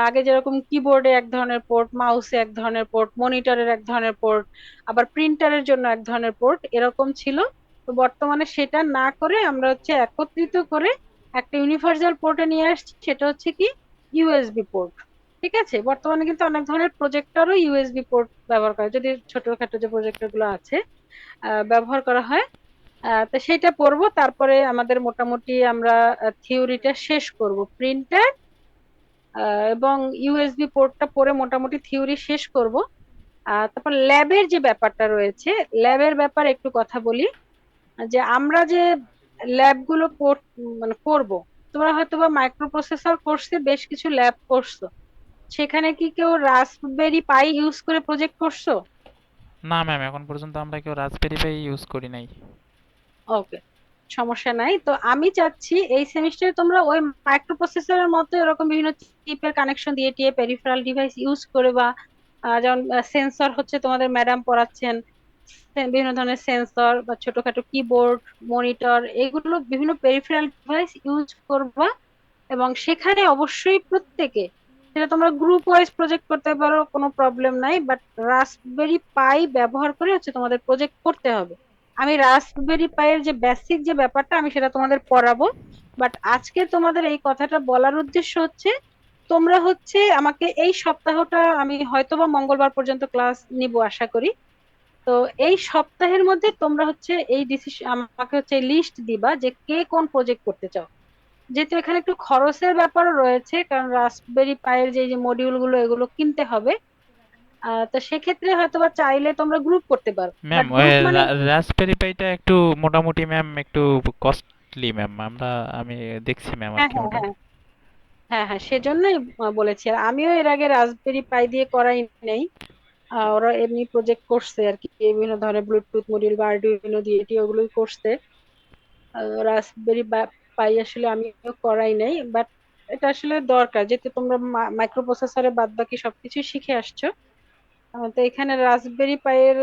আগে যেরকম কিবোর্ডে এক ধরনের পোর্ট, মাউসে এক ধরনের পোর্ট, মনিটরের এক ধরনের পোর্ট, আবার প্রিন্টারের জন্য এক ধরনের পোর্ট, এরকম ছিল। তো বর্তমানে সেটা না করে আমরা হচ্ছে একত্রিত করে একটা ইউনিভার্সাল পোর্টে নিয়ে আসছি, সেটা হচ্ছে কি ইউএসবি পোর্ট। ঠিক আছে, বর্তমানে কিন্তু অনেক ধরনের প্রজেক্টরও ইউএসবি পোর্ট ব্যবহার করে, যদি ছোটখাটো যে প্রজেক্টর গুলো আছে ব্যবহার করা হয়। তো সেটা পড়বো, তারপরে আমাদের মোটামুটি আমরা থিওরিটা শেষ করব। প্রিন্টার এবং ইউএসবি পোর্টটা পড়ে মোটামুটি থিওরি শেষ করব। তারপর ল্যাবের যে ব্যাপারটা রয়েছে, ল্যাবের ব্যাপারে একটু কথা বলি। যে আমরা যে ল্যাব গুলো মানে করব, তোমরা হয়তো বা মাইক্রো প্রসেসর কোর্সে বেশ কিছু ল্যাব করছো, সেখানে কি কেউ রাস্পবেরি পাই ইউজ করে প্রজেক্ট করছো? না ম্যাম, এখন পর্যন্ত আমরা কেউ রাজবেরি পাই ইউজ করি নাই। ওকে, সমস্যা নাই। তো আমি চাচ্ছি এই সেমিস্টারে তোমরা ওই মাইক্রো প্রসেসরের মতো এরকম বিভিন্ন চিপের কানেকশন দিয়ে টিয়ে পেরিফেরাল ডিভাইস ইউজ করে, বা যেমন সেন্সর হচ্ছে তোমাদের ম্যাডাম পড়াচ্ছেন, বিভিন্ন ধরনের সেন্সর বা ছোটখাটো কিবোর্ড, মনিটর, এগুলো বিভিন্ন পেরিফেরাল ডিভাইস ইউজ করবা। এবং সেখানে অবশ্যই প্রত্যেকে, সেটা তোমরা গ্রুপ ওয়াইজ প্রজেক্ট করতে পারো, কোনো প্রবলেম নাই, বাট রাস্পবেরি পাই ব্যবহার করে হচ্ছে তোমাদের প্রজেক্ট করতে হবে। আমি রাস্পবেরি পাইয়ের যে বেসিক যে ব্যাপারটা আমি সেটা তোমাদের পড়াবো। বাট আজকে তোমাদের এই কথাটা বলার উদ্দেশ্য হচ্ছে, তোমরা হচ্ছে আমাকে এই সপ্তাহটা, আমি হয়তোবা মঙ্গলবার পর্যন্ত ক্লাস নিব আশা করি। তো এই সপ্তাহের মধ্যে তোমরা হচ্ছে এই ডিসিশন আমাকে হচ্ছে লিস্ট দিবা যে কে কোন প্রজেক্ট করতে চাও। যেহেতু এখানে একটু খরচের ব্যাপারও রয়েছে, কারণ রাস্পবেরি পাইয়ের যে মডিউল গুলো এগুলো কিনতে হবে। তো সেক্ষেত্রে হয়তোবা চাইলে তোমরা গ্রুপ করতে পারো, ম্যাম বাট ওই গ্রুপ মানে রাস্পবেরি পাইটা একটু মোটামুটি ম্যাম একটু কস্টলি ম্যাম, আমি দেখছি ম্যাম আর হ্যাঁ কি হ্যাঁ হ্যাঁ মোটামুটি। হ্যাঁ হ্যাঁ, সেজন্যই বলেছি। আর আমিও এর আগে রাস্পবেরি পাই দিয়ে করাই নেই। ওরা এমনি প্রজেক্ট করছে আর কি, বিভিন্ন ধরনের ব্লুটুথ মডিউল বা আরডুইনো দিয়ে এটি ওগুলোই করছে। রাস্পবেরি পাই আসলে আমিও করাই নাই, বাট এটা আসলে দরকার, যেহেতু তোমরা মাইক্রো প্রসেসরে বাদ বাকি সবকিছু শিখে আসছো। তো এখানে রাস্পবেরি পাইয়ের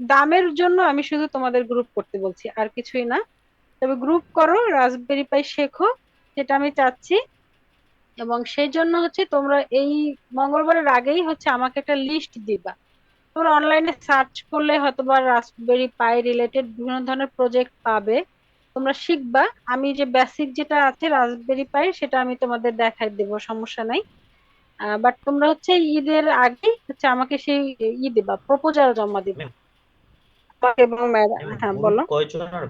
দামের জন্য আমি শুধু তোমাদের গ্রুপ করতে বলছি, আর কিছুই না। তবে গ্রুপ করো, রাস্পবেরি পাই শেখো, সেটা আমি চাচ্ছি। এবং সেই জন্য হচ্ছে তোমরা এই মঙ্গলবারের আগেই হচ্ছে আমাকে একটা লিস্ট দিবা। তোমরা অনলাইনে সার্চ করলে হয়তোবা রাস্পবেরি পাই রিলেটেড বিভিন্ন ধরনের প্রজেক্ট পাবে, তোমরা শিখবা। আমি যে বেসিক যেটা আছে রাস্পবেরি পাই সেটা আমি তোমাদের দেখাই দেবো, সমস্যা নাই। বাট তোমরা হচ্ছে ঈদের আগেই হচ্ছে আমাকে সেই দিবা, প্রপোজাল জমা দিবা। ম্যাম এবং হ্যাঁ গ্রুপ বলো। কয়জন আর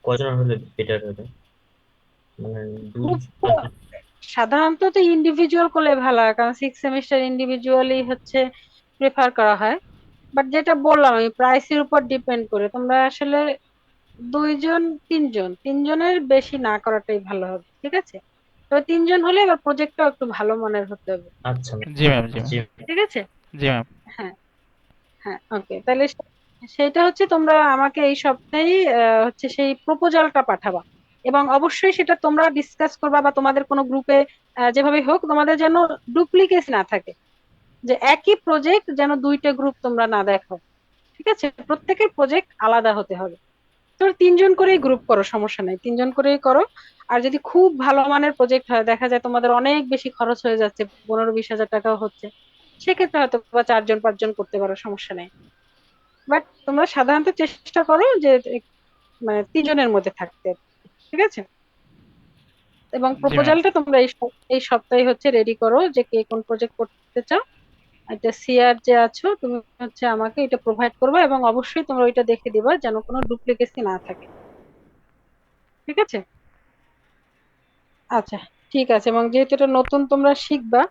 কয়জন হলে বেটার হবে, মানে গ্রুপ নাকি? সাধারণত তো ইন্ডিভিজুয়াল করলে ভালো হয়, কারণ 6 সেমিস্টার ইন্ডিভিজুয়ালি হচ্ছে প্রেফার করা হয়। বাট যেটা বললাম আমি, প্রাইসের উপর ডিপেন্ড করে তোমরা আসলে 2 জন 3 জন, 3 জনের বেশি না করাটাই ভালো হবে, ঠিক আছে? তবে 3 জন হলে এবার প্রজেক্টটা একটু ভালো মানের হতে হবে, আচ্ছা ম্যাম। জি ম্যাম, জি ম্যাম, জি। ঠিক আছে? জি ম্যাম। হ্যাঁ হ্যাঁ, ওকে, তাহলে সেটা হচ্ছে তোমরা আমাকে এই সপ্তাহে হচ্ছে সেই প্রপোজালটা পাঠাবা। এবং অবশ্যই সেটা তোমরা ডিসকাস করবা, বা তোমাদের কোনো গ্রুপে যেভাবে হোক, তোমাদের যেন ডুপ্লিকেট না থাকে, যে একই প্রজেক্ট যেন 2টা গ্রুপ তোমরা না দেখো, ঠিক আছে? প্রত্যেকের প্রজেক্ট আলাদা হতে হবে। তোমরা 3 জন করেই গ্রুপ করো, সমস্যা নাই, 3 জন করেই করো। আর যদি খুব ভালো মানের প্রজেক্ট হয়, দেখা যায় তোমাদের অনেক বেশি খরচ হয়ে যাচ্ছে, 15-20 হাজার টাকাও হচ্ছে, সেক্ষেত্রে হয়তো বা 4 জন 5 জন করতে পারো, সমস্যা নেই। বাট তোমরা সাধারণত চেষ্টা করো যে মানে 3 জনের মধ্যে থাকতে, ঠিক আছে? এবং জি ম্যাম। প্রপোজালটা তোমরা এই সপ্তাহে হচ্ছে রেডি করো, যে কে কোন প্রজেক্ট করতে চাও। এটা সিআর যে আছো তুমি হচ্ছে আমাকে এটা প্রোভাইড করবে, এবং অবশ্যই তোমরা ওইটা দেখে দিবা যেন কোনো ডুপ্লিকেসি না থাকে, ঠিক আছে? আচ্ছা, ঠিক আছে। এবং যেহেতু এটা নতুন তোমরা শিখবা,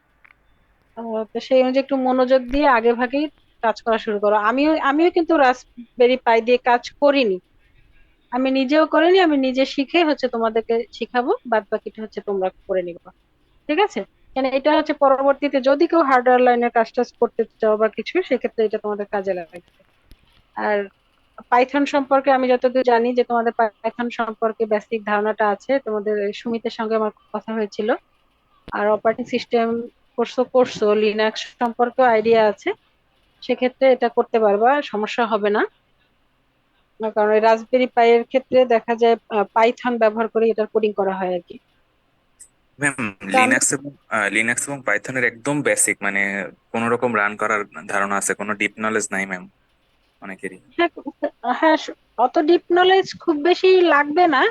তো সেই অনুযায়ী একটু মনোযোগ দিয়ে আগে ভাগেই কাজ করা শুরু করো। আমিও কিন্তু রাস্পবেরি পাই দিয়ে কাজ করিনি, আমি নিজেও করিনি, আমি নিজে শিখে হচ্ছে তোমাদেরকে শিখাবো, বাদ বাকিটা হচ্ছে তোমরা করে নিবা, ঠিক আছে? মানে এটা হচ্ছে পরবর্তীতে যদি কেউ হার্ডওয়্যার লাইনের কাজ টাজ করতে চাও বা কিছু, সেক্ষেত্রে এটা তোমাদের কাজে লাগবে। আর পাইথন সম্পর্কে আমি যতদূর জানি যে তোমাদের পাইথন সম্পর্কে বেসিক ধারণাটা আছে, তোমাদের সুমিতের সঙ্গে আমার কথা হয়েছিল। আর অপারেটিং সিস্টেম কোর্সও করছো, লিনাক্স সম্পর্কেও আইডিয়া আছে, সেক্ষেত্রে এটা করতে পারবা, সমস্যা হবে না। কারণ এই রাসবেরি পাই এর ক্ষেত্রে দেখা যায় পাইথন ব্যবহার করে এটার কোডিং করা হয় আর কি। ম্যাম, তা আমি লিনাক্স এবং পাইথনের একদম বেসিক, মানে কোন রকম রান করার ধারণা আছে, কোনো ডিপ নলেজ নাই ম্যাম অনেকেরই। হ্যাঁ হ্যাঁ, অত ডিপ নলেজ খুব বেশি লাগবে না,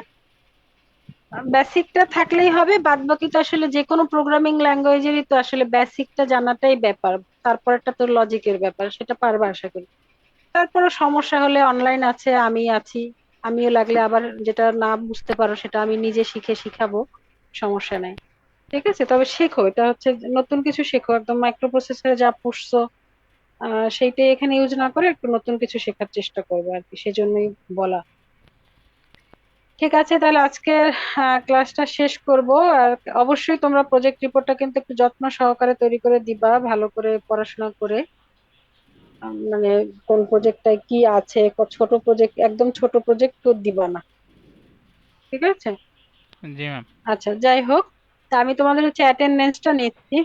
বেসিকটা থাকলেই হবে। বাদ বাকি তো আসলে যে কোনো প্রোগ্রামিং ল্যাঙ্গুয়েজেরই তো আসলে বেসিকটা জানাটাই ব্যাপার, তারপরটা তো লজিকের ব্যাপার, সেটা পারবা আশা করি। তারপরে সমস্যা হলে অনলাইন আছে, আমি আছি, আমিও লাগলে আবার যেটা না বুঝতে পারো সেটা আমি নিজে শিখে শিখাবো, সমস্যা নাই, ঠিক আছে? তবে শেখো, এটা হচ্ছে নতুন কিছু শেখো, একদম মাইক্রো প্রসেসরে যা পড়ছো সেইটাই এখানে ইউজ না করে একটু নতুন কিছু শেখার চেষ্টা করবে আর কি, সেজন্যই বলা। ঠিক আছে, তাহলে আজকে ক্লাসটা শেষ করব। আর অবশ্যই তোমরা প্রজেক্ট রিপোর্টটা কিন্তু একটু যত্ন সহকারে তৈরি করে দিবা, ভালো করে পড়াশোনা করে। মানে কোন প্রজেক্টটায় কি আছে, ছোট প্রজেক্ট, একদম ছোট প্রজেক্ট তো দিবা না, ঠিক আছে? জি ম্যাম। আচ্ছা, যাই হোক, তা আমি তোমাদের হচ্ছে অ্যাটেন্ডেন্সটা নিচ্ছি।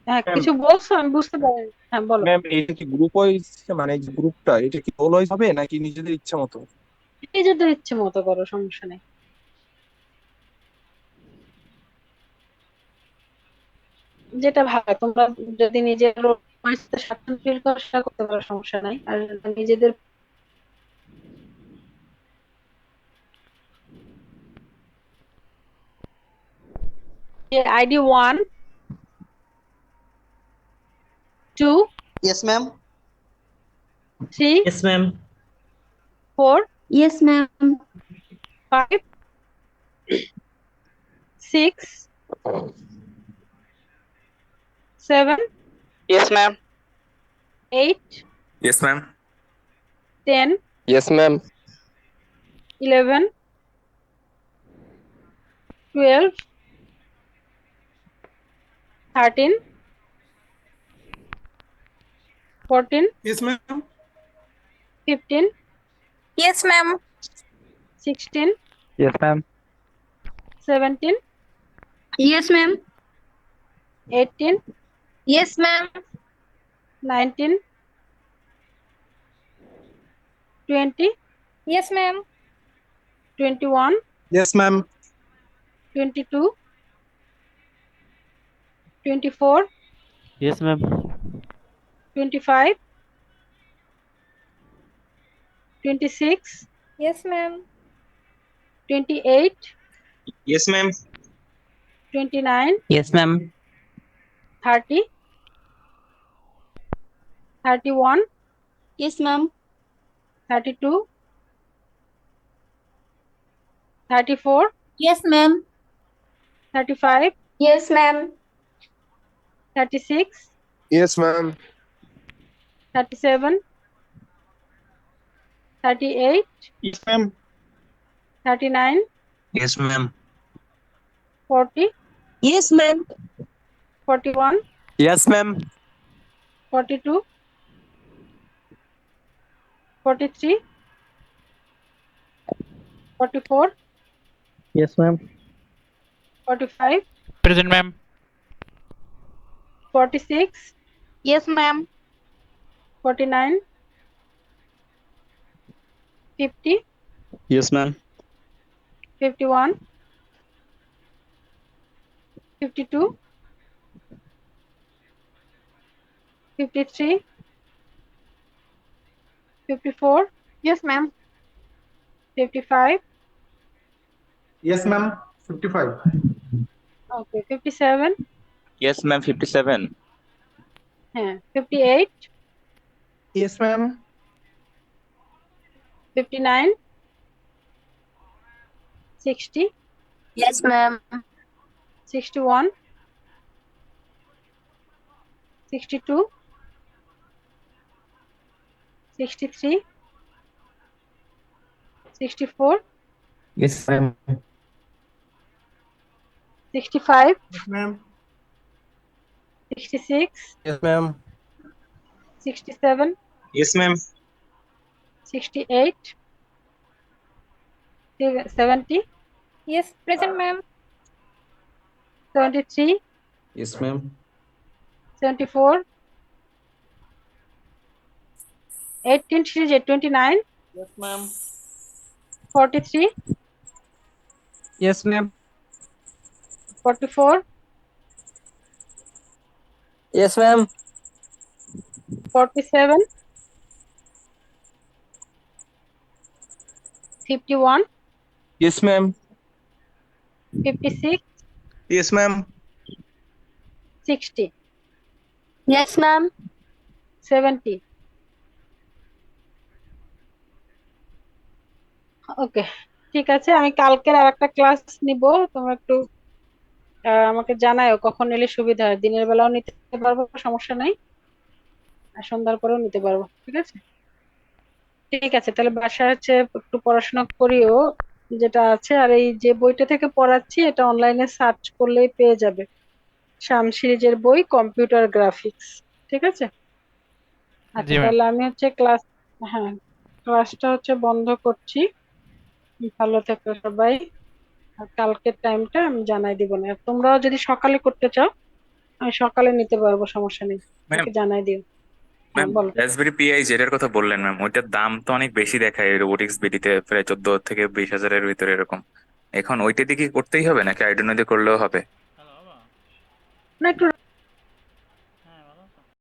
হ্যাঁ, ম্যাম, কিছু বলছো আমি বুঝতে পারিনি, হ্যাঁ বলো। ম্যাম এটা কি গ্রুপ ওয়াইজ, মানে যে গ্রুপটা এটা কি রোল ওয়াইজ হবে নাকি নিজেদের ইচ্ছা মতো? নিজেদের ইচ্ছে মতো করো, সমস্যা নেই, যেটা ভালো তোমরা। যদি নিজের স্বাচ্ছন্দ্য ফিল করো সেটা করতে পারো, সমস্যা নাই। আর নিজেদের ID 1 2 Yes, ma'am. 3 yes ma'am. 4 Yes, ma'am. 5, 6, 7, Yes, ma'am. 8, Yes, ma'am. 10, Yes, ma'am. 11, 12, 13, 14, Yes, ma'am. 15, Yes, ma'am. 16, Yes, ma'am. 17, Yes, ma'am. 18, Yes, ma'am. 19, 20, Yes, ma'am. 21, Yes, ma'am. 22, 24, Yes, ma'am. 25, 26, Yes, ma'am. 28, Yes, ma'am. 29, Yes, ma'am. 30, 31, Yes, ma'am. 32, 34, Yes, ma'am. 35, Yes, ma'am. 36, Yes, ma'am. 37, 38, Yes, ma'am. 39, Yes, ma'am. 40, Yes, ma'am. 41, Yes, ma'am. 42, 43, 44, Yes, ma'am. 45, Present, ma'am. 46, Yes, ma'am. 49, 50, Yes, ma'am. 51, 52, 53, 54, Yes, ma'am. 55, Yes, ma'am. 55. okay, 57, Yes, ma'am. 57. 58, Yes, ma'am. 59, 60, Yes, ma'am. 61, 62, 63, 64, Yes, ma'am. 65, Yes, ma'am. 66, Yes, ma'am. 67, Yes, ma'am. 68, 70, Yes, present, ma'am. 73, Yes, ma'am. 74, 18 series 29, Yes, ma'am. 43, Yes, ma'am. 44, Yes, ma'am. 47, 51, Yes, ma'am. 56, Yes, ma'am. 60, Yes, ma'am. 70, ওকে, ঠিক আছে, আমি কালকের আর একটা class নিব। তোমরা একটু আমাকে জানাও কখন নিলে সুবিধা হয়, দিনের বেলাও নিতে পারবো, সমস্যা নাই, আর সন্ধ্যার পরেও নিতে পারবো, ঠিক আছে? ঠিক আছে, তাহলে বাসায় হচ্ছে একটু পড়াশোনা করিও যেটা আছে, আর এই যে বইটা থেকে পড়াচ্ছি এটা অনলাইনে সার্চ করলেই পেয়ে যাবে, শাম সিরিজের বই, কম্পিউটার গ্রাফিক্স, ঠিক আছে? জি আচ্ছা, ম্যাম। তাহলে আমি হচ্ছে হ্যাঁ, ক্লাসটা হচ্ছে বন্ধ করছি। ভালো থেকো সবাই, আর কালকের টাইমটা আমি জানাই দিব না, তোমরাও যদি সকালে করতে চাও আমি সকালে নিতে পারবো, সমস্যা নেই, ম্যাম, আমাকে জানাই দিও। হ্যাঁ ম্যাম, বলো। রাসবেরি পিআই যেটার কথা বললেন ম্যাম, ওইটার দাম তো অনেক বেশি দেখায় রোবোটিক্স বিডিতে, প্রায় 14 থেকে 20 হাজারের ভিতরে এরকম। এখন ওইটা দিয়ে কি করতেই হবে নাকি আইডোনো দিয়ে করলেও হবে? না, একটু